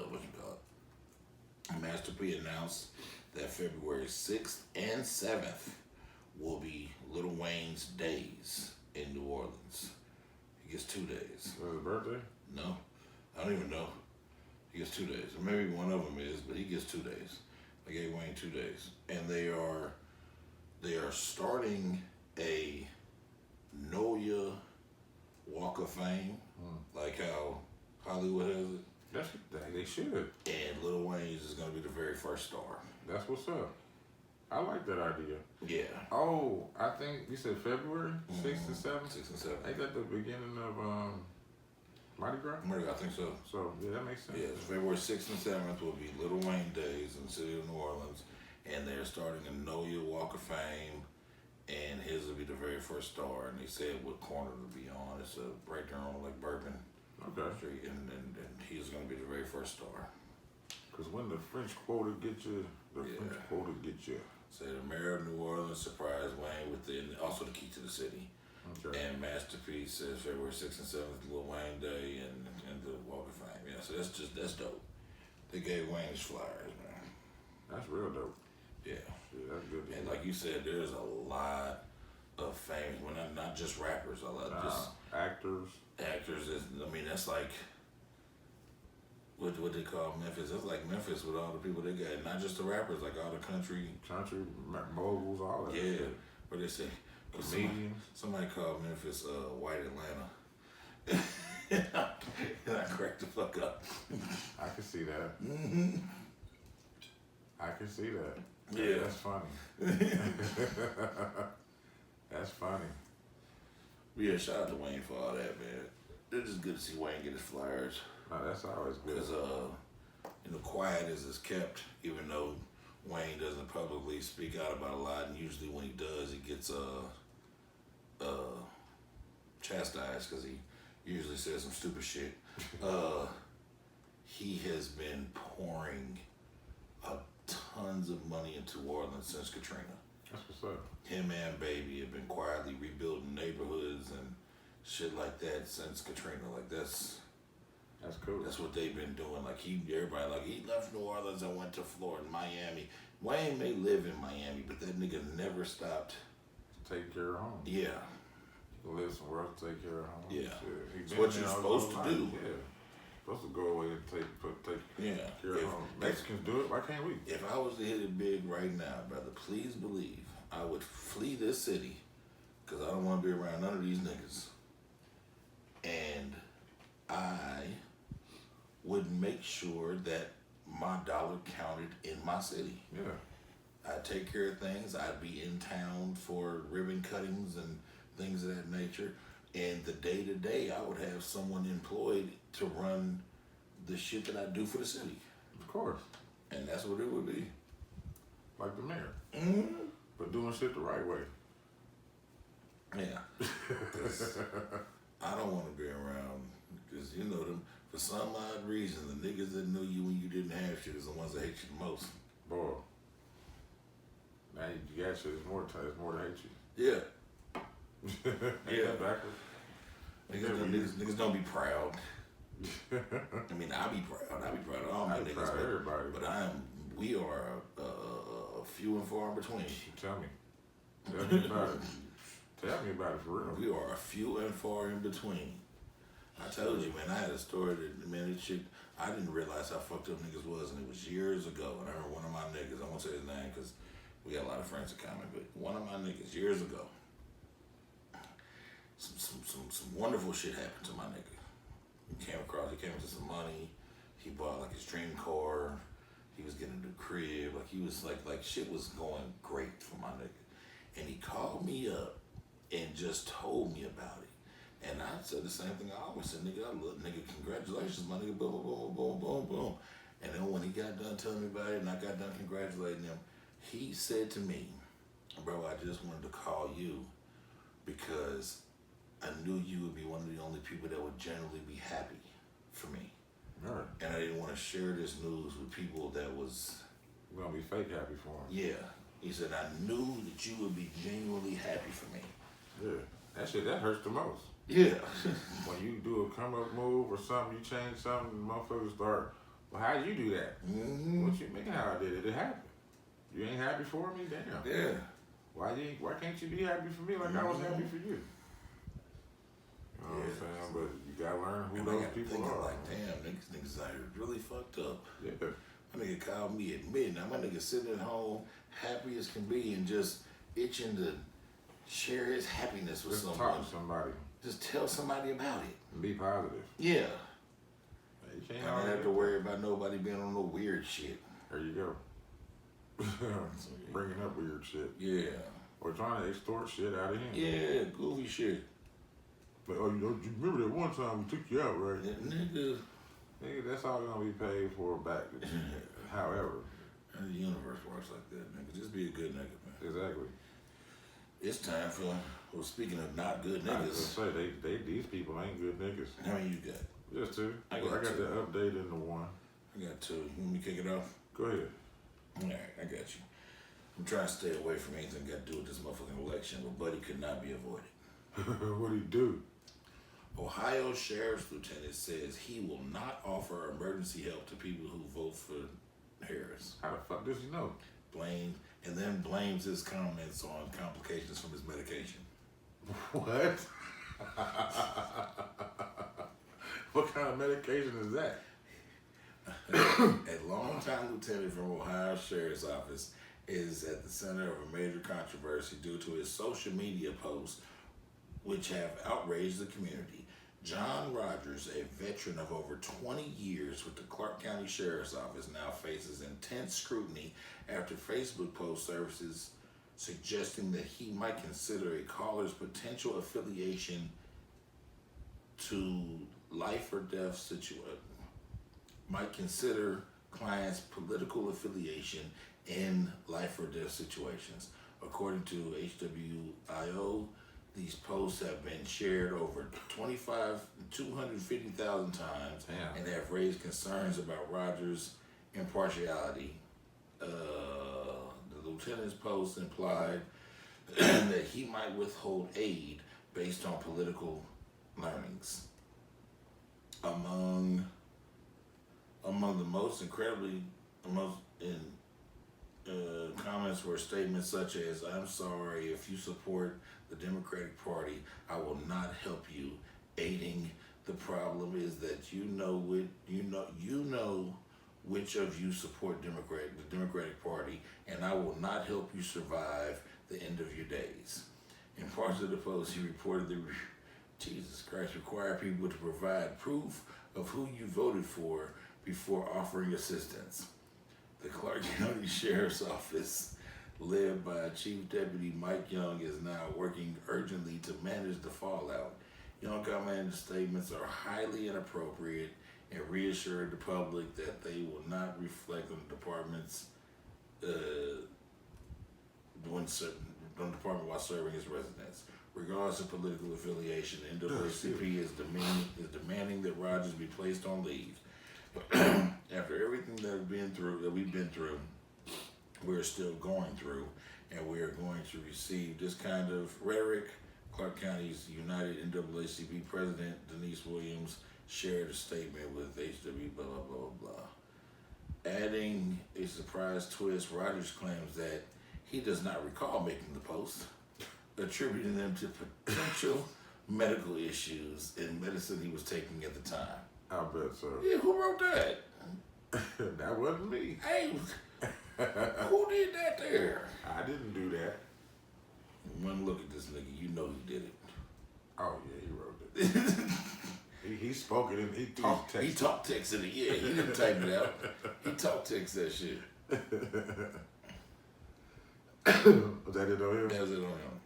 what you call it. Master P announced that February 6th and 7th will be Lil Wayne's days in New Orleans. He gets 2 days. Was his birthday? No, I don't even know. He gets 2 days, or maybe one of them is, but he gets 2 days. I gave Wayne 2 days, and they are starting a Know Ya Walk Fame, like how Hollywood has it. They should. And Lil Wayne is going to be the very first star. That's what's up. I like that idea. Yeah. Oh, I think you said February 6th and 7th? 6 and 7. Ain't that the beginning of Mardi Gras? I think so. So, yeah, that makes sense. Yeah, February 6th and 7th will be Lil Wayne Days in the city of New Orleans. And they're starting a Noah Walk of Fame. And his will be the very first star. And they said what corner to be on. It's right there on like Bourbon Street. And he's going to be the very first star. Because when the French Quarter get you, French Quarter get you. So the mayor of New Orleans surprised Wayne with also the key to the city. Okay. And Masterpiece says February 6th and 7th, Lil Wayne Day and the Walk of Fame. Yeah, so that's dope. They gave Wayne his flyers, man. That's real dope. Yeah. Yeah, that's good. And like you said, there's a lot of famous, well, not just rappers, just actors. Actors. That's like what they call Memphis. That's like Memphis with all the people they got, not just the rappers, like all the country moguls, all that. Yeah, shit. what they say. Comedians. Somebody called Memphis White Atlanta. And I cracked the fuck up. I can see that. I can see that. Yeah. That's funny. That's funny. Yeah, shout out to Wayne for all that, man. It's just good to see Wayne get his flyers. No, that's always good. Because, quiet as it's kept, even though Wayne doesn't publicly speak out about a lot, and usually when he does, he gets chastised because he usually says some stupid shit. He has been pouring tons of money into New Orleans since Katrina. That's what's up. Him and Baby have been quietly rebuilding neighborhoods and shit like that since Katrina. Like that's cool. That's what they've been doing. Like everybody he left New Orleans and went to Florida, Miami. Wayne may live in Miami, but that nigga never stopped. Take care of home. Yeah. He live somewhere else to take care of home. Yeah. It's what you're supposed to do. Yeah. Supposed to go away and take yeah. care of home. Mexicans do it. Why can't we? If I was to hit it big right now, brother, please believe I would flee this city because I don't want to be around none of these niggas. And I would make sure that my dollar counted in my city. Yeah. I'd take care of things. I'd be in town for ribbon cuttings and things of that nature. And the day-to-day, I would have someone employed to run the shit that I do for the city. Of course. And that's what it would be. Like the mayor. Mm-hmm. But doing shit the right way. Yeah. I don't want to be around because, them, for some odd reason, the niggas that knew you when you didn't have shit is the ones that hate you the most. Boy. Now you got shit, it's more to hate you. Yeah. Yeah. Backwards. Niggas don't be proud. I mean, I be proud. I be proud of all my niggas. Proud of everybody. But we are few and far in between. Tell me about it. Tell me about it for real. We are few and far in between. I told you, man, I had a story that, man, this shit, I didn't realize how fucked up niggas was, and it was years ago, and I heard one of my niggas, I won't say his name because we got a lot of friends in common, but one of my niggas years ago, some wonderful shit happened to my nigga. He came into some money, he bought like his dream car, he was getting a new crib, like he was like shit was going great for my nigga. And he called me up and just told me about it. And I said the same thing I always said, nigga, congratulations, my nigga, boom, boom, boom, boom, boom. And then when he got done telling me about it and I got done congratulating him, he said to me, bro, I just wanted to call you because I knew you would be one of the only people that would generally be happy for me. Right. And I didn't want to share this news with people that was... We're going to be fake happy for him. Yeah. He said, I knew that you would be genuinely happy for me. Yeah. That hurts the most. Yeah. When you do a come up move or something, you change something, motherfuckers start, well, how'd you do that? Mm-hmm. What you mean how I did it? It happened. You ain't happy for me? Damn. Yeah. Why can't you be happy for me like I was happy for you? You know what I'm saying? But you gotta learn who those people are. Like, damn, niggas out here really fucked up. Yeah. My nigga called me at midnight. My nigga sitting at home, happy as can be, and just itching to share his happiness with Just someone. talk to somebody. Just tell somebody about it. And be positive. Yeah. You can't I don't have to worry about nobody being on no weird shit. There you go. Bringing up weird shit. Yeah. Or trying to extort shit out of him. Yeah, goofy shit. But you remember that one time we took you out, right? Yeah, nigga. Nigga, that's all gonna be paid for back. However. And the universe works like that, nigga. Just be a good nigga, man. Exactly. It's time for, well, speaking of not good I was niggas. gonna say, these people ain't good niggas. How many you got? Just two. I got the two. update in the one. I got two. You want me to kick it off? Go ahead. Alright, I got you. I'm trying to stay away from anything got to do with this motherfucking election, but Buddy could not be avoided. What'd he do? Ohio Sheriff's Lieutenant says he will not offer emergency help to people who vote for Harris. How the fuck does he know? Blames his comments on complications from his medication. What? What kind of medication is that? A longtime lieutenant from Ohio Sheriff's Office is at the center of a major controversy due to his social media posts, which have outraged the community. John Rogers, a veteran of over 20 years with the Clark County Sheriff's Office, now faces intense scrutiny after Facebook post services suggesting that he might consider a caller's potential affiliation to life or death situation. Might consider clients' political affiliation in life or death situations. According to HWIO, these posts have been shared over 250,000 times. Damn. And have raised concerns about Rogers' impartiality. The lieutenant's post implied that he might withhold aid based on political learnings. Among the most comments were statements such as, "I'm sorry if you support the Democratic Party, I will not help you. Aiding the problem is that you know which of you support the Democratic Party, and I will not help you survive the end of your days." In parts of the post, he reported that Jesus Christ require people to provide proof of who you voted for before offering assistance. The Clark County Sheriff's Office, led by Chief Deputy Mike Young, is now working urgently to manage the fallout. Young commented statements are highly inappropriate and reassured the public that they will not reflect on the department's while serving its residents. Regardless of political affiliation, the NAACP is demanding that Rogers be placed on leave. After everything that we've been through, we're still going through, and we are going to receive this kind of rhetoric. Clark County's United NAACP President Denise Williams shared a statement with HW blah blah blah blah. Adding a surprise twist, Rogers claims that he does not recall making the post, attributing them to potential medical issues in medicine he was taking at the time. I bet so. Yeah, who wrote that? That wasn't me. Hey, who did that there? I didn't do that. One look at this nigga, you know he did it. Oh yeah, he wrote it. he spoke it and he talked text. He talk texted it, yeah, he didn't type it out. He talk text that shit. Was that it on here? That was it on him.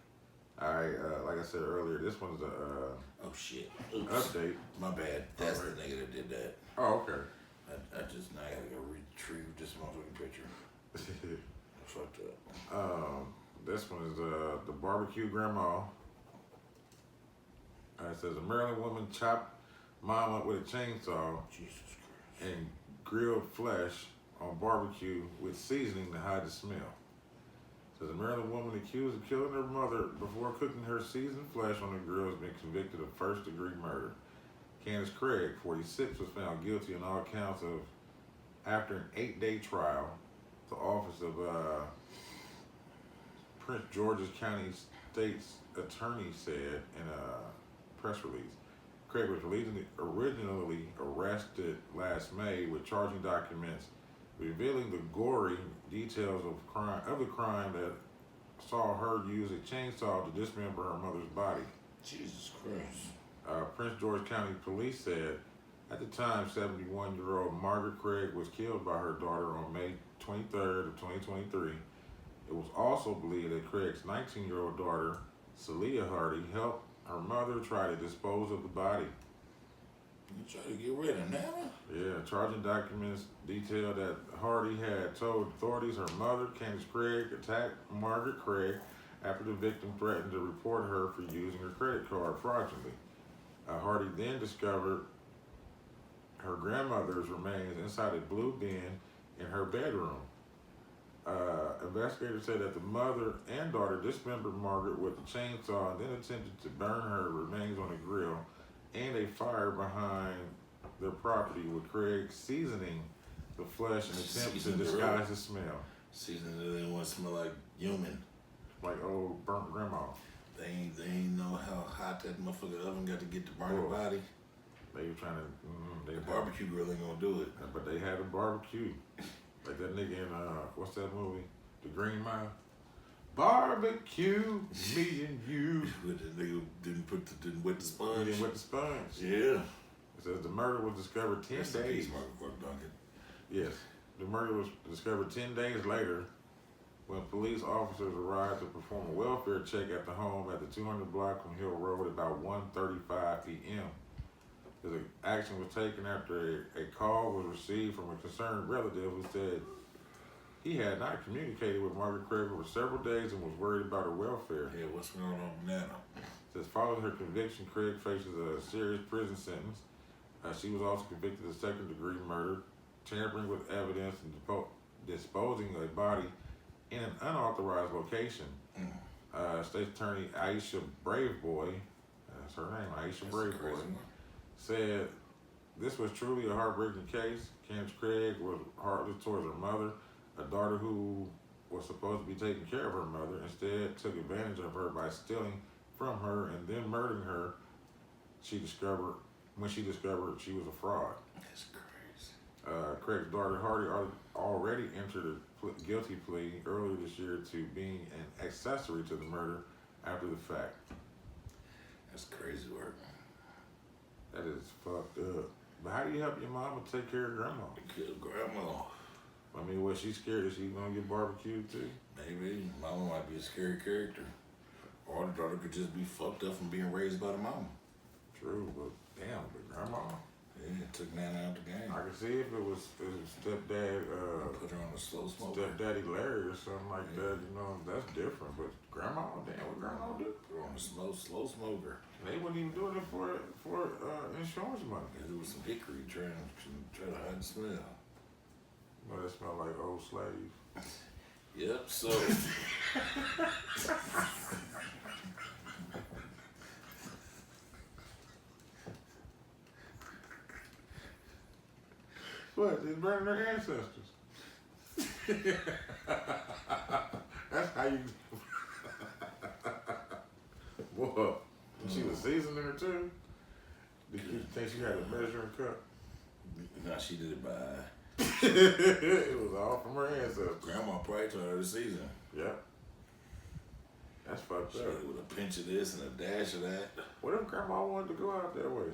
Alright, like I said earlier, this one's a Oh shit. Oops. update. My bad. That's All right. the nigga that did that. Oh, okay. I gotta go retrieve this motherfucking picture. I fucked up. This one is the barbecue grandma. It says a Maryland woman chopped mom up with a chainsaw Jesus Christ. and grilled flesh on barbecue with seasoning to hide the smell. Says a Maryland woman accused of killing her mother before cooking her seasoned flesh on the grill has been convicted of first-degree murder. Candace Craig, 46, was found guilty on all counts of after an 8-day trial. The office of Prince George's County State's attorney said in a press release. Craig was originally arrested last May with charging documents revealing the gory details of the crime that saw her use a chainsaw to dismember her mother's body. Jesus Christ. Prince George County Police said at the time 71-year-old Margaret Craig was killed by her daughter on May 23rd of 2023. It was also believed that Craig's 19-year-old daughter, Celia Hardy, helped her mother try to dispose of the body. You try to get rid of Nana? Yeah, charging documents detail that Hardy had told authorities her mother, Candace Craig, attacked Margaret Craig after the victim threatened to report her for using her credit card fraudulently. Hardy then discovered her grandmother's remains inside a blue bin in her bedroom. Investigators said that the mother and daughter dismembered Margaret with a chainsaw and then attempted to burn her remains on a grill and a fire behind their property, with Craig seasoning the flesh in an attempt to disguise the smell. Seasoning it didn't want to smell like human. Like old burnt grandma. They ain't know how hot that motherfucker oven got to get to burn the body. They were trying to. The barbecue grill ain't gonna do it. But they had a barbecue. Like that nigga in what's that movie? The Green Mile. Barbecue, me and you. But the nigga didn't wet the sponge. Didn't wet the sponge. Yeah. It says the murder was discovered 10 Rest in days. peace, Mark Duncan. Yes, the murder was discovered 10 days later when police officers arrived to perform a welfare check at the home at the 200 block from Hill Road about 1:35 p.m. The action was taken after a call was received from a concerned relative who said he had not communicated with Margaret Craig for several days and was worried about her welfare. Yeah, what's going on with Nana? It says following her conviction, Craig faces a serious prison sentence. She was also convicted of second-degree murder, tampering with evidence, and disposing of a body in an unauthorized location. State Attorney Aisha Braveboy, that's her name, Aisha Braveboy, said this was truly a heartbreaking case. Candace Craig was heartless towards her mother, a daughter who was supposed to be taking care of her mother, instead took advantage of her by stealing from her and then murdering her. When she discovered she was a fraud. That's crazy. Craig's daughter Hardy already entered a guilty plea earlier this year to being an accessory to the murder after the fact. That's crazy work. That is fucked up. But how do you help your mama take care of grandma? Kill grandma. I mean, was she scared that she gonna get barbecued too? Maybe. Mama might be a scary character. Or the daughter could just be fucked up from being raised by the mama. True, but damn, but grandma. Yeah, took Nana out the game. I could see if it was stepdad, Put her on a slow smoke. stepdaddy Larry or something like that. You know, that's different. But grandma, damn, what grandma do? Put her on a slow smoker. They wasn't even doing it for insurance money. Yeah, there was some hickory trying to hide the smell. Well, that smelled like old slave. Yep, so What? They burning their ancestors. That's how you. Boy, she was seasoning her too. Did you think she had a measuring cup? now she did it by It was all from her ancestors. grandma probably told her to season. Yep. That's fucked She up. did with a pinch of this and a dash of that. What if grandma wanted to go out that way?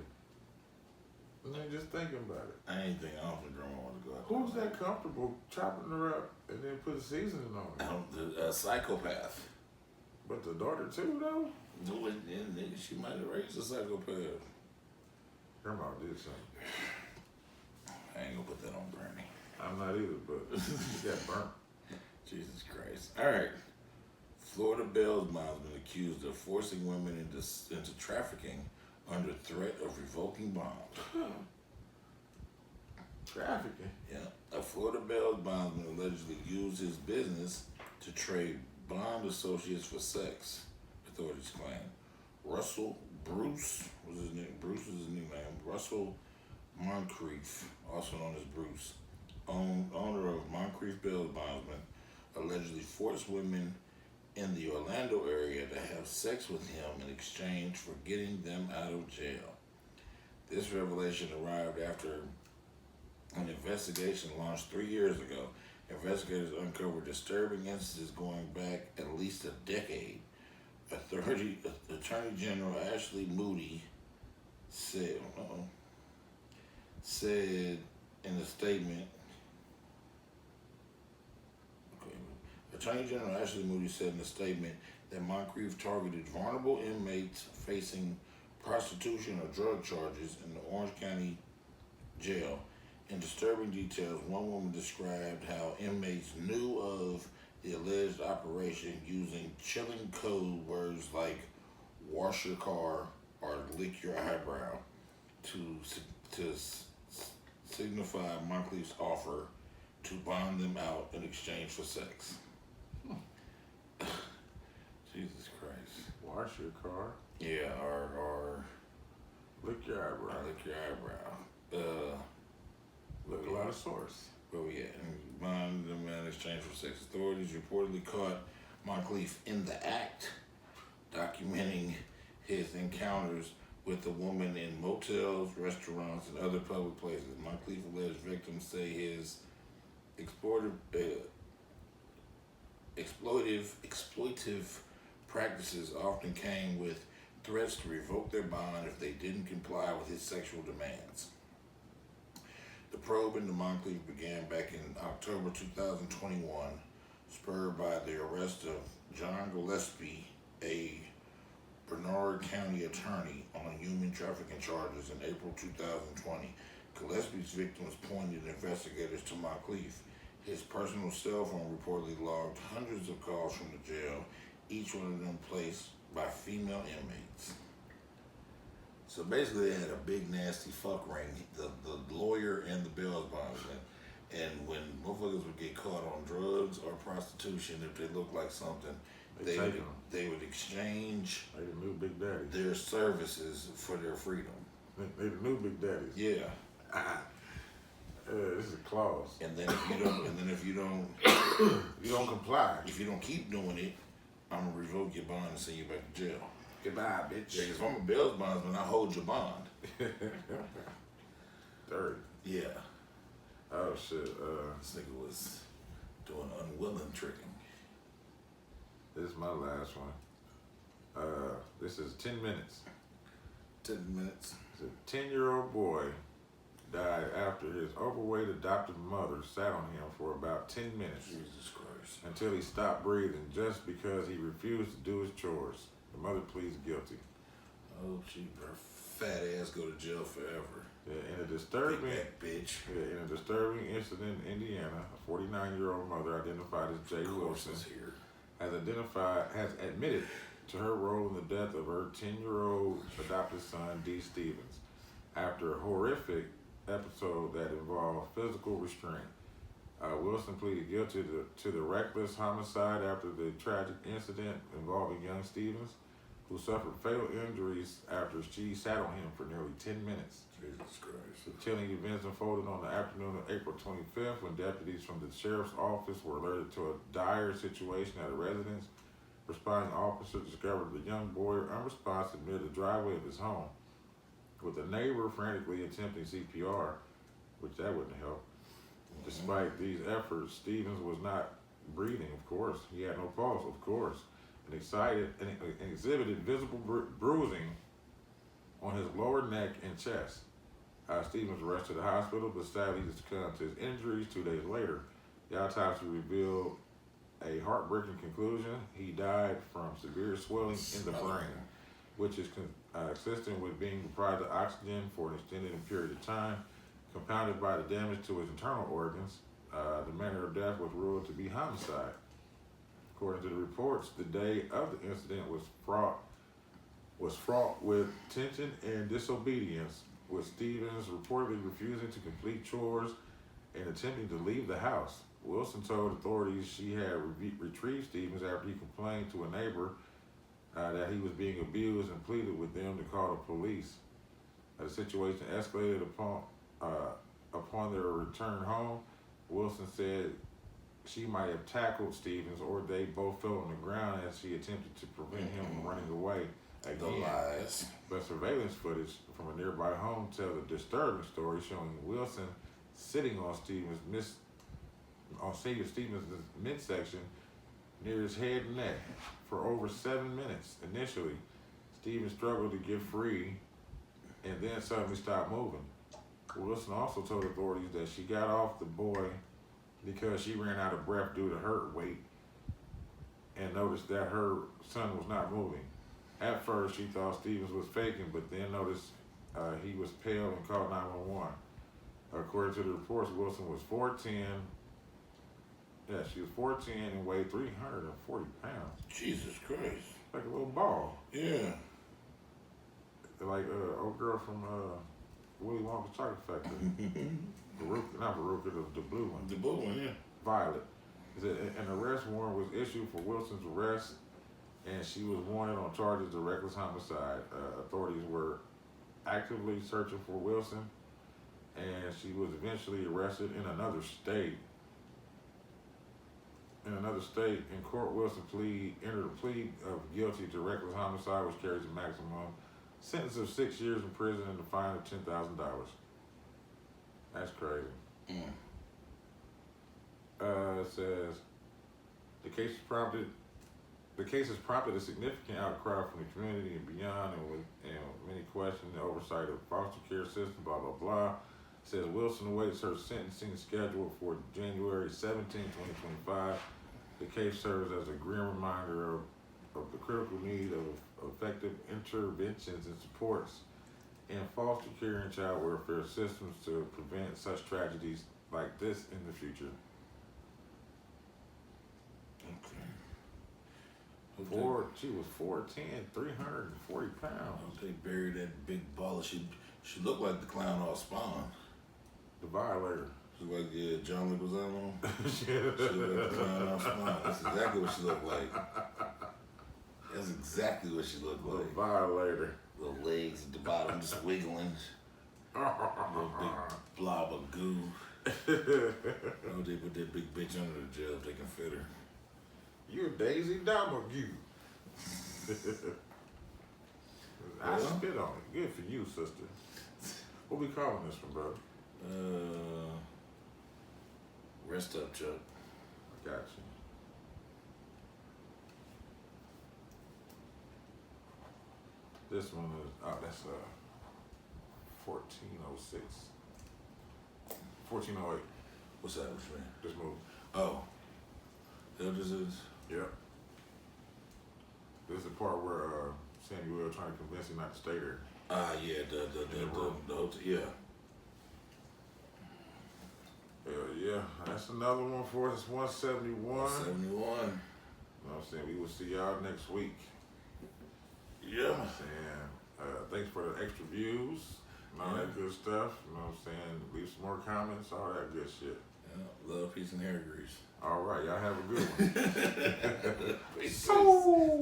And then just thinking about it. I ain't think I don't think grandma wanted to go out. Who's that comfortable chopping her up and then put seasoning on it? The psychopath. But the daughter too, though? No, and she might have raised a psychopath. Grandma did something. I ain't gonna put that on Granny. I'm not either, but she got burnt. Jesus Christ. All right. Florida bail bondsman accused of forcing women into trafficking under threat of revoking bond. Trafficking. Yeah. A Florida bail bondsman allegedly used his business to trade bond associates for sex, authorities claim. Russell Bruce was his name. Bruce was his new name. Russell Moncrief, also known as Bruce, owner of Moncrief Bail Bondsman, allegedly forced women in the Orlando area to have sex with him in exchange for getting them out of jail. This revelation arrived after an investigation launched 3 years ago. Investigators uncovered disturbing instances going back at least a decade. Authorities Attorney General Ashley Moody said in a statement. Okay. Attorney General Ashley Moody said in a statement that Moncrief targeted vulnerable inmates facing prostitution or drug charges in the Orange County Jail. In disturbing details, one woman described how inmates knew of the alleged operation using chilling code words like "wash your car" or "lick your eyebrow" to signify Moncrief's offer to bond them out in exchange for sex. Jesus Christ. Wash your car. Yeah, or Lick your eyebrow. lick your eyebrow. Look a lot of source. Where we at? And bond them in exchange for sex. Authorities reportedly caught Moncrief in the act, documenting his encounters with the woman in motels, restaurants, and other public places. Moncrief alleged victims say his exploitive practices often came with threats to revoke their bond if they didn't comply with his sexual demands. The probe into Moncrief began back in October 2021, spurred by the arrest of John Gillespie, a Bernard County attorney, on human trafficking charges in April 2020. Gillespie's victims pointed investigators to Moncrief. His personal cell phone reportedly logged hundreds of calls from the jail, each one of them placed by female inmates. So basically, they had a big nasty fuck ring, the lawyer and the bail bondsman. And when motherfuckers would get caught on drugs or prostitution, if they looked like something, they would exchange They the new Big Daddies. their services for their freedom. They the new Big Daddies. Yeah. This is a clause. And then if you don't You don't comply. if you don't keep doing it, I'm gonna revoke your bond and send you back to jail. Goodbye, bitch. Yeah, 'cause if I'm a bail bondsman, I hold your bond. Dirty. Yeah. Oh shit. This nigga was doing unwilling tricking. This is my last one. This is 10 minutes. 10 minutes. A 10-year-old boy died after his overweight adoptive mother sat on him for about 10 minutes Jesus Christ. until he stopped breathing just because he refused to do his chores. The mother pleads guilty. Oh, her fat ass go to jail forever. Yeah, in a Big disturbing back bitch. in a disturbing incident in Indiana, a 49-year-old mother identified as Jay Of course Wilson it's here. has admitted to her role in the death of her 10-year-old adopted son, D. Stevens, after a horrific episode that involved physical restraint. Wilson pleaded guilty to the reckless homicide after the tragic incident involving young Stevens, who suffered fatal injuries after she sat on him for nearly 10 minutes. Jesus Christ. The chilling events unfolded on the afternoon of April 25th when deputies from the sheriff's office were alerted to a dire situation at a residence. Responding officers discovered the young boy unresponsive near the driveway of his home, with a neighbor frantically attempting CPR, which that wouldn't help. Despite these efforts, Stevens was not breathing, of course. He had no pulse, of course, and exhibited visible bruising on his lower neck and chest. Stevens was rushed to the hospital, but sadly he succumbed to his injuries 2 days later. The autopsy revealed a heartbreaking conclusion. He died from severe swelling in the brain, which is consistent with being deprived of oxygen for an extended period of time, compounded by the damage to his internal organs. The manner of death was ruled to be homicide. According to the reports, the day of the incident was fraught with tension and disobedience, with Stevens reportedly refusing to complete chores and attempting to leave the house. Wilson told authorities she had retrieved Stevens after he complained to a neighbor that he was being abused and pleaded with them to call the police. The situation escalated upon their return home. Wilson said she might have tackled Stevens, or they both fell on the ground as she attempted to prevent him from running away again. The lies. But surveillance footage from a nearby home tells a disturbing story showing Wilson sitting on Stevens' midsection near his head and neck for over 7 minutes. Initially, Stephen struggled to get free and then suddenly stopped moving. Wilson also told authorities that she got off the boy because she ran out of breath due to her weight and noticed that her son was not moving. At first, she thought Stevens was faking, but then noticed he was pale and called 911. According to the reports, Wilson was 4'10". Yeah, she was 4'10" and weighed 340 pounds. Jesus Christ. Like a little ball. Yeah. Like old girl from Willy Wonka's Chocolate Factory. Veruca, not Veruca, the blue one. The blue one, yeah. Violet. It said an arrest warrant was issued for Wilson's arrest, and she was wanted on charges of reckless homicide. Authorities were actively searching for Wilson, and she was eventually arrested in another state. In court, Wilson entered a plea of guilty to reckless homicide, which carries a maximum sentence of 6 years in prison and a fine of $10,000. That's crazy. It says the case has prompted a significant outcry from the community and beyond, and many question the oversight of foster care system. Blah blah blah. It says Wilson awaits her sentencing scheduled for January 17, 2025. The case serves as a grim reminder of the critical need of effective interventions and supports in foster care and child welfare systems to prevent such tragedies like this in the future. Okay. She was 4'10", 340 pounds. They buried that big baller. She looked like the clown off Spawn. The violator. She looked like John Leguizamo. She looked like the clown off Spawn. That's exactly what she looked like. That's exactly what she looked The like. violator. Little legs at the bottom just wiggling. Little big blob of goo. Oh, they put that big bitch under the jail if they can fit her. You Daisy Domergue. I spit on it. Good for you, sister. What we calling this one, brother? Rest up, Chuck. I got you. This one is, that's 1406. 1408. What's that? What you mean? This movie. Oh. That this is? Yep. This is the part where Samuel trying to convince him not to stay there. Yeah, the hotel, yeah. Hell yeah. That's another one for us. 171. 71. You know what I'm saying? We will see y'all next week. Yeah. You know what I'm saying? Thanks for the extra views and all that good stuff. You know what I'm saying? Leave some more comments, all that good shit. Yeah. Love, peace, and hair grease. All right. Y'all have a good one. Peace. So